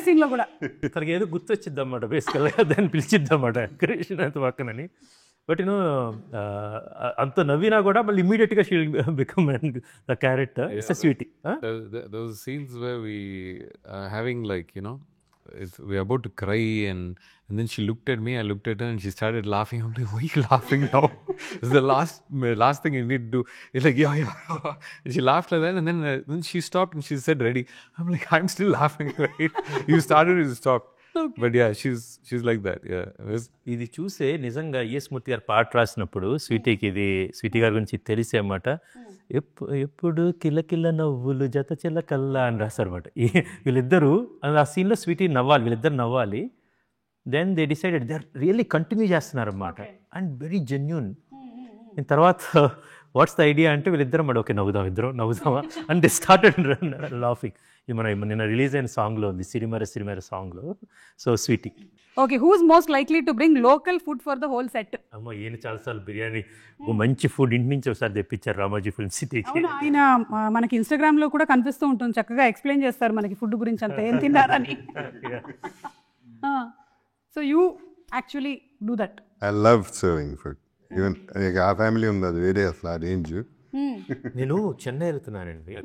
S1: సీన్ లో కూడా
S4: తనకి ఏదో గుర్తొచ్చిద్ది అన్నమాట. బేసికల్గా దాన్ని పిలిచిద్దన్నమాట కృష్ణ పక్కనని. బట్ అంత నవ్వినా కూడా మళ్ళీ ఇమ్మీడియట్గా she will become the character. It's a Sweety.
S5: Those scenes where we are having we're about to cry and then she looked at me, I looked at her and she started laughing. I'm like, why are you laughing now? This is the last thing you need to do. It's like, yeah. And she laughed like that and then she stopped and she said, ready. I'm like, I'm still laughing, right? You started, you stopped. But yeah, she's like that. Yeah.
S4: ఇది చూసే నిజంగా ఈఎస్ మూర్తి గారు పాట రాసినప్పుడు స్వీటీకి ఇది స్వీటీ గారి గురించి తెలిసే అన్నమాట. ఎప్పుడు కిలకిల నవ్వులు జత చిల్లకల్లా అని రాశారన్నమాట. వీళ్ళిద్దరూ ఆ సీన్లో స్వీటీ నవ్వాలి, వీళ్ళిద్దరు నవ్వాలి. Then they decided they are really continue చేస్తున్నారన్నమాట అండ్ వెరీ జెన్యూన్. తర్వాత వాట్స్ ద ఐడియా అంటే వీళ్ళిద్దరం మరి ఓకే నవ్వుదామా అండ్ దే స్టార్టెడ్ లాఫింగ్. ఇది మన నిన్న రిలీజ్ అయిన సాంగ్లో ఉంది, సిరిమర సాంగ్లో. So Sweety.
S6: Okay, who is most likely to bring local food for the whole set?
S4: అమ్మ ఈయన చాలాసార్లు బిర్యానీ మంచి ఫుడ్ ఇంటి నుంచి ఒకసారి తెప్పించారు రామోజీ ఫిల్మ్ సిటీకి.
S6: ఆయన మనకి ఇన్స్టాగ్రామ్ లో కూడా కనిపిస్తూ ఉంటుంది, చక్కగా ఎక్స్ప్లెయిన్ చేస్తారు మనకి ఫుడ్ గురించి అంతా ఏం తిన్నారని. So you actually do that.
S2: I love serving food. Even ఆ ఫ్యామిలీ ఉంది, అది వేరే అసలు ఆ రేంజ్.
S4: నేను Chennai వెళ్తున్నానండి.
S5: I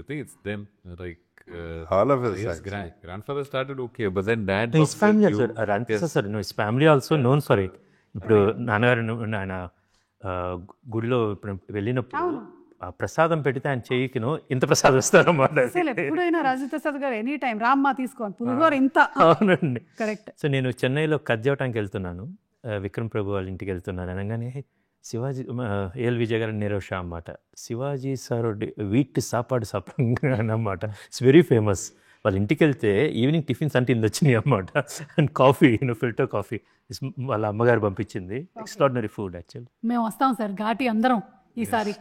S5: think it's them. Like
S2: All of us.
S5: yes, grandfather started okay, but then dad.
S4: His family also, sir, no, his family also known for it. ఇప్పుడు నాన్నగారు ఆయన గుడిలో ఇప్పుడు వెళ్ళినప్పుడు ఆ ప్రసాదం పెడితే ఆయన చెయ్యికిను ఇంత ప్రసాదం ఇస్తారన్నమాట.
S6: అసలు ఎప్పుడైనా రాజప్రసాద్ గారు ఎనీ టైం రామ్మా తీసుకోండి పులిహోర ఇంత.
S4: అవునండి,
S6: కరెక్ట్.
S4: సో నేను చెన్నైలో కజ్జవటానికి వెళ్తున్నాను, విక్రమ్ ప్రభు వాళ్ళ ఇంటికి వెళ్తున్నాను. అనగానే శివాజీ ఏఎల్ విజయ్ గారు నీరవ్ షా అన్నమాట. శివాజీ సార్ వీట్ సాపాడు అన్నమాట. It's very famous. వాళ్ళ ఇంటికి వెళ్తే ఈవినింగ్ టిఫిన్స్ అంటే ఇంత వచ్చినాయి అన్నమాట. అండ్ కాఫీ, ఫిల్టర్ కాఫీ వాళ్ళ అమ్మగారు పంపించింది. Extraordinary food actually.
S1: మేము వస్తాం సార్ ఘాటి అందరం ఈసారి.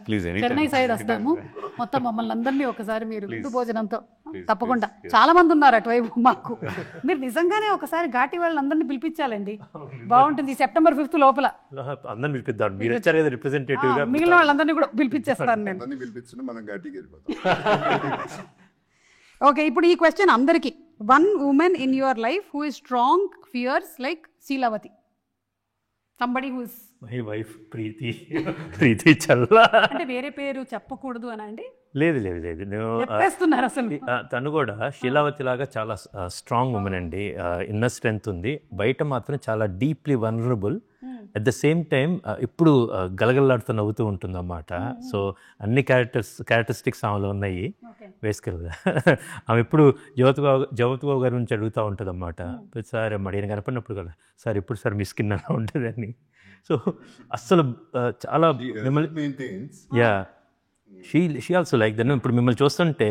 S1: చెన్నై సైడ్ వస్తాము, మొత్తం మమ్మల్ని అందరినీ ఒకసారి మీరు విందు భోజనంతో తప్పకుండా. చాలా మంది ఉన్నారు అటువైపు మాకు. మీరు నిజంగానే ఒకసారి ఘాటి వాళ్ళని అందరినీ పిలిపించాలండి, బాగుంటుంది. September 5th లోపల
S4: అందరిని పిలిపిద్దాం. మీరు వచ్చారు కదా రిప్రజెంటేటివ్ గా,
S1: మిగిలిన వాళ్ళందరినీ కూడా పిలిపించేస్తాను నేను.
S2: మనం గట్టికి వెళ్ళిపోతాం.
S6: ఓకే, ఇప్పుడు ఈ క్వశ్చన్ అందరికి. One woman in your life who is strong, fierce like Sheelavathi. Somebody who is
S4: my wife Preethi Challa.
S6: అంటే వేరే పేరు చెప్పకూడదు అని అండి?
S4: లేదు
S6: చెప్పేస్తున్నారు అసలు.
S4: తను కూడా శీలావతి లాగా చాలా స్ట్రాంగ్ ఉమెన్ అండి. ఇన్నర్ స్ట్రెంగ్త్ ఉంది, బయట మాత్రం చాలా deeply vulnerable. At the same time ఇప్పుడు గలగలలాడుతూ నవ్వుతూ ఉంటుంది అన్నమాట. సో అన్ని క్యారెక్టరిస్టిక్స్ ఆమెలో ఉన్నాయి బేసికల్గా. ఆమె ఇప్పుడు జ్యోతిబాబు గారి నుంచి అడుగుతూ ఉంటుంది అన్నమాట. సార్ మడియన కనపడినప్పుడు కదా, సార్ ఇప్పుడు సార్ మీ స్కిన్ అలా ఉంటుంది అని. సో అస్సలు చాలా మిమ్మల్ని షీ ఆల్సో లైక్ దట్. ఇప్పుడు మిమ్మల్ని చూస్తుంటే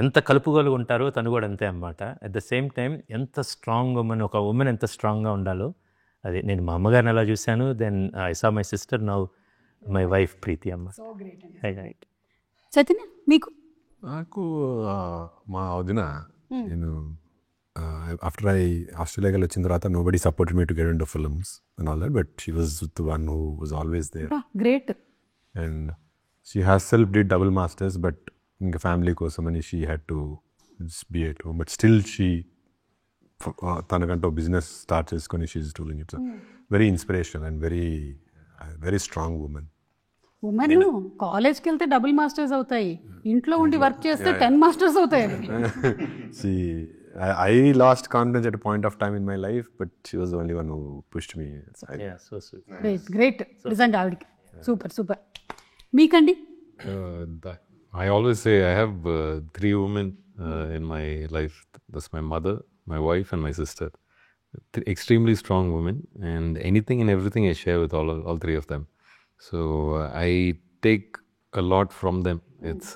S4: ఎంత కలుపుగోలుగా ఉంటారో తను కూడా అంతే అన్నమాట. అట్ ద సేమ్ టైం ఎంత స్ట్రాంగ్ ఉమెన్, ఒక ఉమెన్ ఎంత స్ట్రాంగ్గా ఉండాలో అది నేను మా అమ్మగారిని అలా చూశాను. Then I saw my sister, now my wife Preethi అమ్మ.
S6: చైతన్య మీకు?
S3: నాకు మా వదిన, నేను ఆఫ్టర్ ఆస్ట్రేలియాకి వచ్చిన తర్వాత nobody supported me to get into films and all that, but she was the one who was always there.
S6: Great.
S3: And she herself did double masters, but ఇంకా ఫ్యామిలీ కోసం అని she had to be at home. But still she తనకంటూ బిజినెస్ స్టార్ట్ చేసుకొని she is doing it. Very inspiration and very strong women.
S1: Women కాలేజ్కి వెళ్తే డబుల్ మాస్టర్స్ అవుతాయి, ఇంట్లో ఉండి వర్క్ చేస్తే 10 మాస్టర్స్ అవుతాయి.
S3: I lost confidence at a point of time in my life, but she was the only one who pushed me.
S4: Yeah, so sweet.
S1: Great నిజంగా ఆవిడకి. సూపర్. మీకండి?
S5: I always say I have 3 women in my life. That's my mother, my wife, and my sister. Extremely strong women, and anything and everything I share with all 3 of them. So I take a lot from them. It's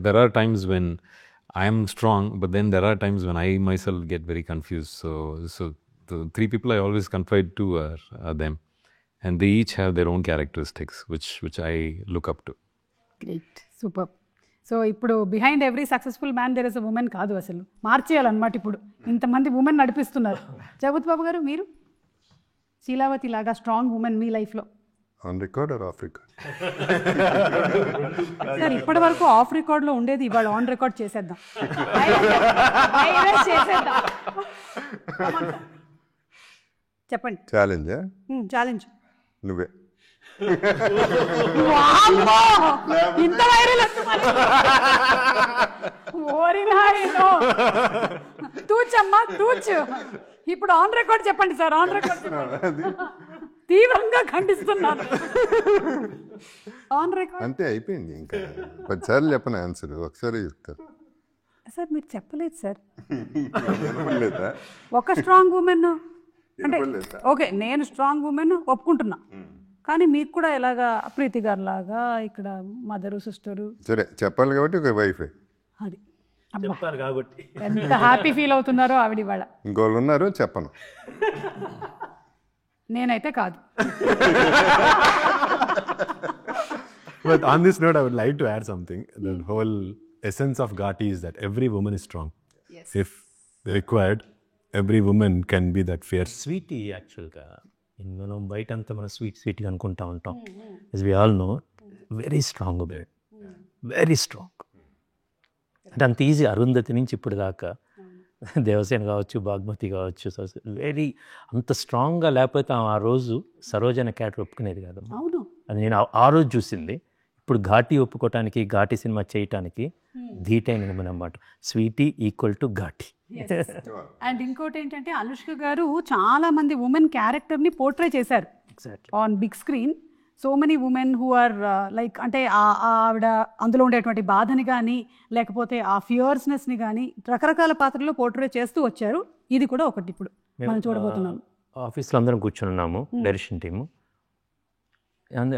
S5: there are times when I am strong, but then there are times when I myself get very confused. So the 3 people I always confide to are them, and they each have their own characteristics, which I look up to.
S1: Great, super. So ఇప్పుడు behind every successful man there is a woman కాదు, అసలు మార్చేయాలన్నమాట. ఇప్పుడు ఇంతమంది ఉమెన్ నడిపిస్తున్నారు. జగపతి బాబు గారు, మీరు శీలావతి లాగా స్ట్రాంగ్ ఉమెన్ మీ లైఫ్లో?
S2: On record or of record?
S6: Sir ఇప్పటి వరకు ఆఫ్ రికార్డ్ లో ఉండేది, ఇవాళ ఆన్ రికార్డ్ చేసేద్దాం. చెప్పండి. ఛాలెంజ్
S2: నువ్వే.
S6: ఇంత వైరల్ తూచమ్మా తూచు. ఇప్పుడు ఆన్ రికార్డ్ చెప్పండి సార్, ఆన్ రికార్డ్ తీవ్రంగా ఖండిస్తున్నాను. ఆన్ రికార్డ్
S2: అంతే అయిపోయింది. ఇంకా 10 సార్లు చెప్పను ఆన్సర్, ఒకసారి చెప్తారు.
S6: సార్ మీరు చెప్పలేదు సార్,
S2: వినపడలేదా?
S6: ఒక స్ట్రాంగ్ ఉమెన్ అంటే
S2: వినపడలేదా?
S6: ఓకే నేను స్ట్రాంగ్ ఉమెన్ ఒప్పుకుంటున్నా, కానీ మీకు కూడా ఎలాగా ప్రీతి గారు లాగా ఇక్కడ మదరు సిస్టరు
S2: సరే చెప్పాలి కాబట్టి ఒక వైఫే.
S6: అది అబ్బా
S4: చెప్పారు కాబట్టి
S6: ఎంత హ్యాపీ ఫీల్ అవుతున్నారో ఆవిడ ఇవాళ.
S2: ఇంకోళ్ళు ఉన్నారు చెప్పను.
S6: నేనైతే కాదు.
S3: But on this note, I would like to add something. The whole essence of Ghati is that every woman is strong. If required, every woman can be that fierce.
S4: Sweety యాక్చువల్గా మనం బయట అంతా మనం స్వీట్గా అనుకుంటా ఉంటాం. Yes we all know very strong bed, very strong. అంటే అంత ఈజీ అరుంధతి నుంచి ఇప్పుడు దాకా దేవసేన కావచ్చు, బాగ్మతి కావచ్చు, వెరీ అంత స్ట్రాంగ్గా లేకపోతే ఆ రోజు సరోజన క్యారెక్టర్ ఒప్పుకునేది కాదు.
S6: అవును,
S4: అది నేను ఆ రోజు చూసింది. ఇప్పుడు ఘాటి ఒప్పుకోవటానికి, ఘాటి సినిమా చేయటానికి ధీటైన అన్నమాట. Sweety equal to Ghaati.
S6: And ఇంకోటి ఏంటంటే అనుష్క గారు చాలా మంది ఉమెన్ క్యారెక్టర్ని పోర్ట్రే చేశారు on big screen. So many women who are like అంటే ఆవిడ అందులో ఉండేటువంటి బాధని కానీ లేకపోతే ఆ ఫియర్స్నెస్ని కానీ రకరకాల పాత్రల్లో పోర్ట్రే చేస్తూ వచ్చారు. ఇది కూడా ఒకటి ఇప్పుడు మనం చూడబోతున్నాం.
S4: ఆఫీస్లో అందరం కూర్చొని ఉన్నాము, డైరెక్షన్ టీము.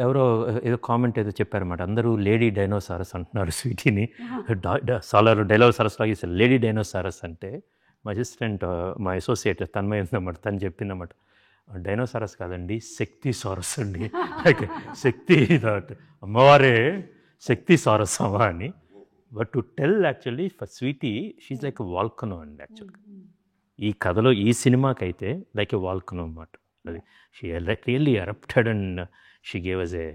S4: ఎవరో ఏదో కామెంట్ ఏదో చెప్పారన్నమాట, అందరూ లేడీ డైనోసారస్ అంటున్నారు స్వీటీని. సాలర్ డైనోసారస్ లాగా ఇస్తారు లేడీ డైనోసారస్ అంటే. మా అసిస్టెంట్ మా అసోసియేట్ తన్మయ ఉందన్నమాట, తను చెప్పిందన్నమాట, డైనోసారస్ కాదండి శక్తి సారస్ అండి. శక్తి అమ్మవారే శక్తి సారస్ అమ్మా అని. But to tell actually for Sweety she's like a volcano అండి. యాక్చువల్గా ఈ కథలో ఈ సినిమాకైతే లైక్ ఎ వాల్కనో అన్నమాట. అది she really erupted and she gave us a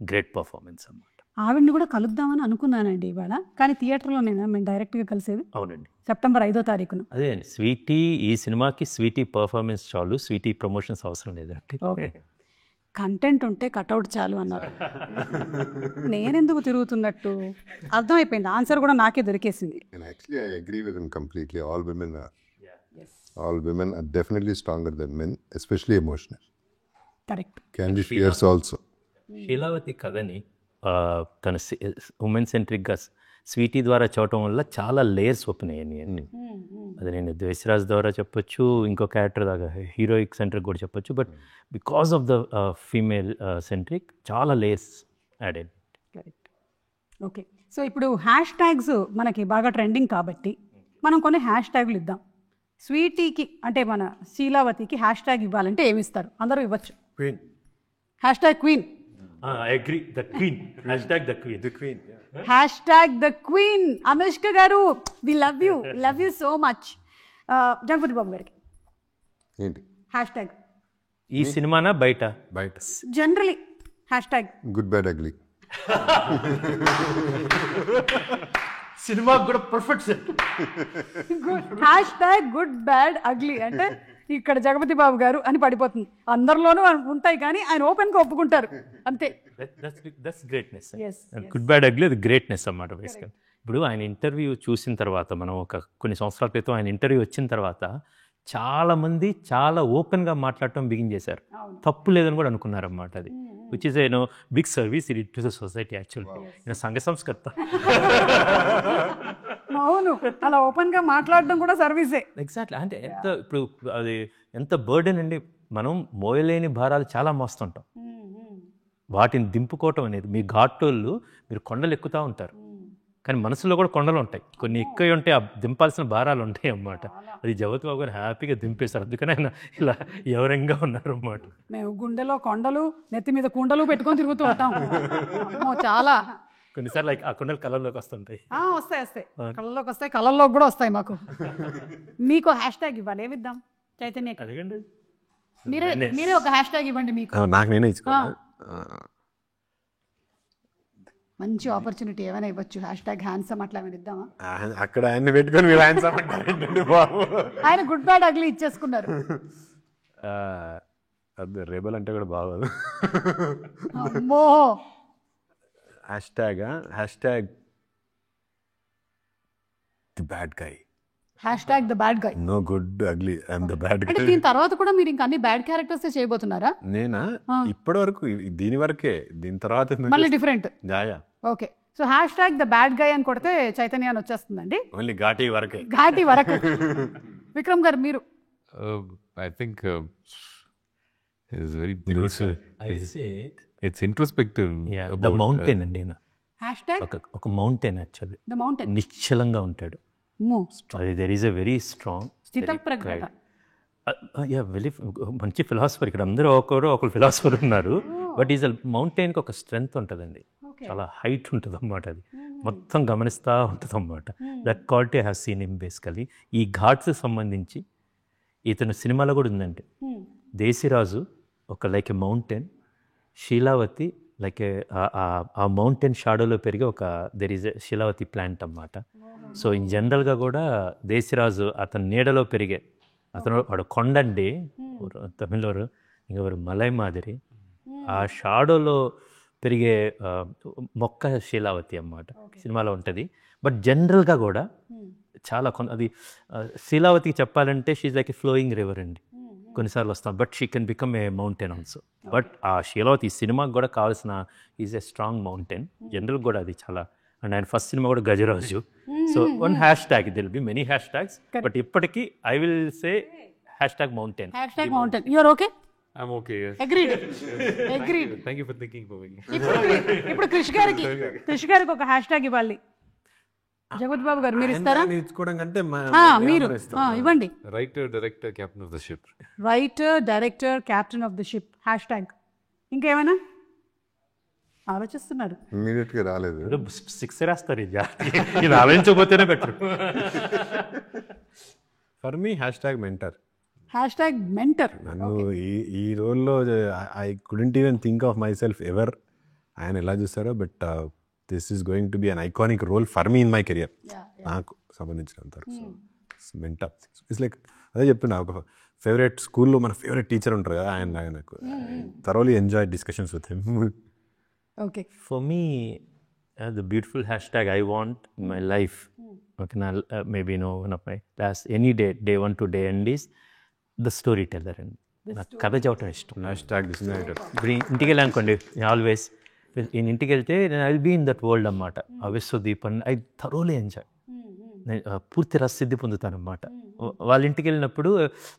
S4: great performance అన్నమాట.
S6: ఆవిడ్ని కూడా కలుద్దామని అనుకున్నానండి ఇవాళ, కానీ థియేటర్లో మేము డైరెక్ట్గా కలిసేది
S4: అవునండి,
S6: సెప్టెంబర్ 5వ తారీఖున.
S4: అదే అండి, స్వీటీ ఈ సినిమాకి స్వీటీ పర్ఫార్మెన్స్ చాలు, స్వీటీ ప్రమోషన్స్ అవసరం లేదండి.
S6: ఓకే, కంటెంట్ ఉంటే కట్అవుట్ చాలు అన్నారు. నేనెందుకు తిరుగుతున్నట్టు అర్థమైపోయింది, ఆన్సర్ కూడా నాకే దొరికేసింది.
S2: And actually, I agree with him completely. All women are definitely stronger than men, especially emotional.
S6: Correct.
S2: Can be fierce also.
S4: శీలావతి కథని తన ఉమెన్ సెంట్రిక్గా స్వీటీ ద్వారా చూడటం వల్ల చాలా లేయర్స్ ఓపెన్ అయ్యాయి అన్ని. అది నేను ద్వేషరాజ్ ద్వారా చెప్పొచ్చు, ఇంకో క్యారెక్టర్ దాకా హీరోయిక్ సెంట్రిక్ కూడా చెప్పొచ్చు. But because of the female centric చాలా లేయర్స్ యాడ్ అయ్యాయి.
S6: కరెక్ట్. ఓకే, సో ఇప్పుడు హ్యాష్ ట్యాగ్స్ మనకి బాగా ట్రెండింగ్ కాబట్టి మనం కొన్ని హ్యాష్ ట్యాగులు ఇద్దాం. స్వీటీకి అంటే మన శీలావతికి హ్యాష్ ట్యాగ్ ఇవ్వాలంటే ఏమి ఇస్తారు? అందరూ ఇవ్వచ్చు.
S3: Queen.
S6: Hash tag queen.
S4: I agree, the queen, hashtag the queen. The queen, yeah.
S6: Hashtag the queen. Anushka గారు we love you so much. Jagapathi Babu గారికి
S2: ఏంటి
S6: హ్యాష్ ట్యాగ్
S4: ఈ సినిమానా బయట?
S6: Generally hashtag
S2: good bad ugly.
S4: సినిమా కూడా perfect set.
S6: Hashtag good bad ugly అంటే ఇక్కడ జగపతి బాబు గారు అని పడిపోతుంది. అందరిలోనూ ఉంటాయి కానీ ఆయన ఓపెన్గా ఒప్పుకుంటారు అంతే.
S4: That's greatness. Good bad ugly అది గ్రేట్నెస్ అన్నమాట బేసికల్. ఇప్పుడు ఆయన ఇంటర్వ్యూ చూసిన తర్వాత, మనం కొన్ని సంవత్సరాల క్రితం ఆయన ఇంటర్వ్యూ వచ్చిన తర్వాత చాలామంది చాలా ఓపెన్గా మాట్లాడటం బిగిన్ చేశారు. తప్పు లేదని కూడా అనుకున్నారన్నమాట. అది which is a big service it to the society actually. సంఘ సంస్కర్త.
S6: అవును, అలా ఓపెన్గా మాట్లాడడం కూడా సర్వీసే.
S4: ఎగ్జాక్ట్లీ. అంటే ఇప్పుడు అది ఎంత బర్డెన్ అండి. మనం మోయలేని భారాలు చాలా మోస్తుంటాం. వాటిని దింపుకోవటం అనేది, మీ ఘాటోళ్ళు మీరు కొండలు ఎక్కుతూ ఉంటారు, కానీ మనసులో కూడా కొండలు ఉంటాయి. కొన్ని ఎక్కువ ఉంటాయి, ఆ దింపాల్సిన భారాలు ఉంటాయి అన్నమాట. అది జగపతి బాబు గారు హ్యాపీగా దింపేశారు. అందుకని ఆయన ఇలా ఎవరంగా ఉన్నారు అన్నమాట.
S6: మేము గుండెలో కొండలు, నెత్తి మీద కుండలు పెట్టుకొని తిరుగుతూ ఉంటాం. చాలా
S4: కొన్నిసార్లు ఆ కొండలు కళ్ళల్లోకి వస్తుంటాయి.
S6: వస్తాయి కళ్ళలోకి వస్తాయి, కళ్ళల్లోకి కూడా వస్తాయి మాకు. మీకు హ్యాష్ ట్యాగ్ ఇవ్వాలి, ఏమిద్దాం చైతన్య?
S4: అడగండి,
S6: మీరే ఒక హ్యాష్ ట్యాగ్ ఇవ్వండి. మీకు
S3: నాకు నేనే ఇచ్చుకోవాలి.
S6: మంచి ఆపర్చునిటీ ఏమైనా ఇవ్వచ్చు. హ్యాష్ ట్యాగ్ హ్యాండ్సమ్ అట్లా ఏమైనా ఇద్దామా?
S3: అక్కడ ఆయన్ని పెట్టుకొని మీరు హ్యాండ్సమ్ అంటారండి బాబు.
S6: ఆయన గుడ్ బ్యాడ్ అగ్లీ ఇచ్చేసుకున్నారు.
S3: అది రేబల్ అంటే కూడా బాగోదు.
S6: అమ్మో.
S3: Hashtag the bad guy.
S6: Hashtag the bad guy.
S3: No good ugly, I'm the bad guy.
S6: అంటే దీని తర్వాత కూడా మీరు ఇంకా అన్ని బ్యాడ్ క్యారెక్టర్స్ నేనా?
S3: నేనా? ఇప్పటి వరకు దీని వరకే, దీని తర్వాత
S6: మళ్ళీ డిఫరెంట్.
S3: జాయా.
S6: Okay, so #the bad guy అని కొడితే చైతన్య అని వచ్చేస్తుందండి.
S3: ఓన్లీ ఘాటీ వరకే.
S6: ఘాటి వరకు. విక్రమ్ గారు మీరు?
S5: I think it's very it's introspective.
S4: The mountain అండి.
S6: హ్యాష్ట్యాగ్
S4: ఒక మౌంటైన్ యాక్చువల్లీ.
S6: The mountain.
S4: నిశ్చలంగా ఉంటాడు. అది there is a very strong
S6: స్థితప్రజ్ఞత.
S4: వెరీ మంచి ఫిలాసఫర్. ఇక్కడ అందరూ ఒకరు ఫిలాసఫర్ ఉన్నారు. బట్ ఈజ్ మౌంటైన్కి ఒక స్ట్రెంగ్త్ ఉంటుందండి. చాలా హైట్ ఉంటుంది అన్నమాట. అది మొత్తం గమనిస్తూ ఉంటుంది అన్నమాట. That quality have seen him basically. ఈ ఘాట్స్ సంబంధించి ఇతను సినిమాలో కూడా ఉందండి. దేశిరాజు ఒక లైక్ ఎ మౌంటైన్, శీలావతి లైక్ ఆ మౌంటైన్ షాడోలో పెరిగే ఒక దెర్ ఈజ్ ఎ శీలావతి ప్లాంట్ అన్నమాట. సో ఇన్ జనరల్గా కూడా దేశిరాజు అతని నీడలో పెరిగే వాడు కొండండి తమిళవారు, ఇంకెవరు మలై మాదిరి, ఆ షాడోలో పెరిగే మొక్క శీలావతి అన్నమాట. సినిమాలో ఉంటుంది. బట్ జనరల్గా కూడా చాలా అది శీలావతికి చెప్పాలంటే she's like a flowing river అండి. కొన్నిసార్లు వస్తాం, but she can become a mountain also. But ఆ శీలావతి సినిమాకి కూడా కావాల్సిన is a strong mountain. General కూడా అది చాలా. అండ్ ఆయన ఫస్ట్ సినిమా కూడా Gajaraju. So one #, there'll be many #, but ఇప్పటికీ I will say #mountain.
S6: #Mountain. You're ఓకే?
S5: I'm okay, yes.
S6: Agreed.
S5: Thank you for thinking for me.
S6: ఇప్పుడు క్రిష్ గారికి ఒక #, ఇవ్వాలి. జగత్ బాబు గారు మీరు ఇస్తారా?
S3: ఇచ్చుకోవడం కంటే
S6: మీరు ఇవ్వండి.
S5: Writer, director, captain of the ship.
S6: Writer, director, captain of the ship. #. ఇంకేమైనా ఆలోచిస్తున్నారు?
S2: ఇమీడియట్ గా రాలేదు.
S4: 6 రాస్తారు. ఇది ఆలోచించకపోతేనే better.
S3: For me #mentor.
S6: #Mentor.
S3: నన్ను ఈ రోల్లో I couldn't even think of myself ever. ఆయన ఎలా చూస్తారో, but this is going to be an iconic role for me in my career. నాకు సంబంధించినంత వరకు. మెంటర్ ఇట్స్ లైక్ అదే చెప్తున్నా, ఒక ఫేవరెట్ స్కూల్లో మన ఫేవరెట్ టీచర్ ఉంటారు కదా, ఆయన నాకు thoroughly enjoy discussions with him.
S6: Okay.
S4: For me, the beautiful # I want in my life, okay, now, maybe one of my last any day 1 to day end is the storyteller. And నాకు కథ చెప్పడం ఇష్టం. ఇప్పుడు ఇంటికి వెళ్ళానుకోండి, ఆల్వేస్ ఇంటికి వెళ్తే I will be in that world అన్నమాట. ఆ విశ్వదీప్ అని ఐ థరోలీ ఎంజాయ్. నేను పూర్తి రససిద్ధి పొందుతాను అన్నమాట. వాళ్ళ ఇంటికి వెళ్ళినప్పుడు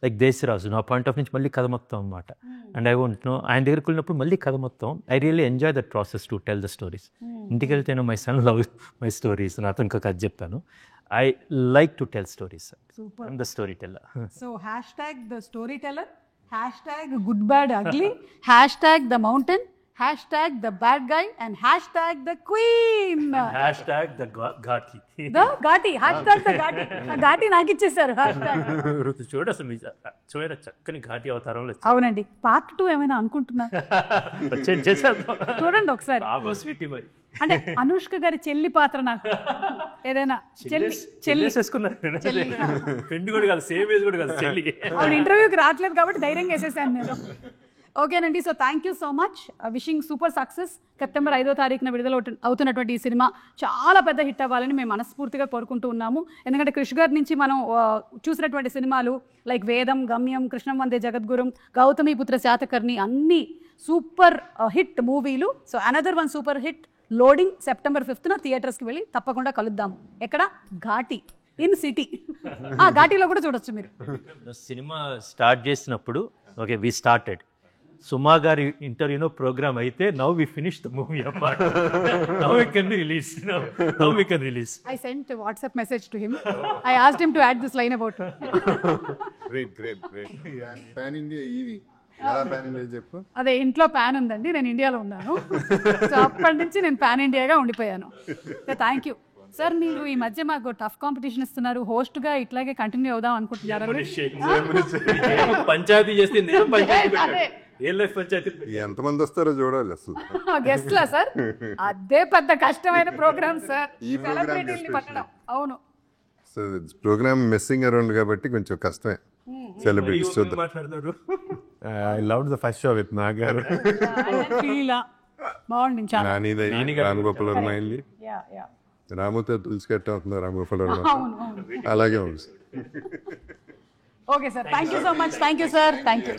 S4: లైక్ దేశరాజు నా పాయింట్ ఆఫ్ నుంచి మళ్ళీ కథ మొత్తం అన్నమాట. అండ్ ఐ వాంట్ నో ఆయన దగ్గరికి వెళ్ళినప్పుడు మళ్ళీ కథ మొత్తం. I really enjoy that process to tell the stories. ఇంటికి వెళ్తేనో my son love my stories. నాతో ఇంకా కథ చెప్పాను. I like to tell stories. I'm the storyteller.
S6: So #the storyteller, #good bad ugly, #the mountain, #the bad guy, and #the queen.
S4: #the Ghaati.
S6: The Ghaati. #the Ghaati. Ghaati నాకు ఇచ్చేసారు.
S4: చూడ చక్కని ఘాటి అవతారంలో.
S6: అవునండి. పార్ట్ 2 ఏమైనా అనుకుంటున్నా? చూడండి ఒకసారి. అంటే అనుష్క గారి చెల్లి పాత్ర నాకు ఏదైనా చెల్లి
S4: ఫ్రెండ్ కూడా కాదు, సేమ్ ఏజ్ కూడా కాదు చెల్లికి.
S6: అవును, ఇంటర్వ్యూకి రావట్లేదు కాబట్టి ధైర్యంగా వేసేసాను నేను. ఓకేనండి. So thank you so much. Wishing super success. September 5వ తారీఖున విడుదల అవుతున్నటువంటి ఈ సినిమా చాలా పెద్ద హిట్ అవ్వాలని మేము మనస్ఫూర్తిగా కోరుకుంటూ ఉన్నాము. ఎందుకంటే క్రిష్ గారి నుంచి మనం చూసినటువంటి సినిమాలు లైక్ వేదం, గమ్యం, కృష్ణం వందే జగద్గురం, గౌతమిపుత్ర శాతకర్ణి అన్నీ సూపర్ హిట్ మూవీలు. So another one super hit loading September 5న థియేటర్స్కి వెళ్ళి తప్పకుండా కలుద్దాం. ఎక్కడ? Ghaati in city. ఘాటీలో కూడా చూడొచ్చు మీరు.
S4: సినిమా స్టార్ట్ చేసినప్పుడు ఓకే వి స్టార్టెడ్ సుమా గారి ఇంటర్వ్యూలో ప్రోగ్రామ్ అయితే now we finish the movie అన్నమాట. Now we can release.
S6: I sent a WhatsApp message to him. I asked him to add this line about her.
S2: Great. Pan India EV. Pan India చెప్పు.
S6: అదే ఇంట్లో ప్యాన్ ఉందండి, నేను ఇండియాలో ఉన్నాను. సో అప్పటి నుంచి నేను పాన్ ఇండియాగా ఉండిపోయాను. Thank you sir. మీరు ఈ మధ్య మాకు టఫ్ కాంపిటీషన్ ఇస్తున్నారు. హోస్ట్గా ఇట్లాగే కంటిన్యూ అవుదాం అనుకుంటున్నారా?
S4: పంచాయతీ చేస్తే
S2: ఎంతమంది వస్తారో చూడాలి అసలు.
S6: గెస్ట్లా సార్? అదే పెద్ద కష్టమైన ప్రోగ్రామ్ సార్, సెలబ్రిటీని పట్టడం. అవును,
S2: సో ప్రోగ్రామ్ మెస్సింగ్ అరౌండ్ కాబట్టి కొంచెం కష్టమే. సెలబ్రిటీస్ చూద్దాం.
S3: I loved the first show with నాగారు.
S6: బాగుంది.
S2: రామగోపాల్ వర్మ అయింది, రాముతో తులసి కట్ట అవుతుంది రామగోపాల్ వర్మ, అలాగే ఉంది.
S6: Okay sir, thank you so much. Thank you sir. Thank you.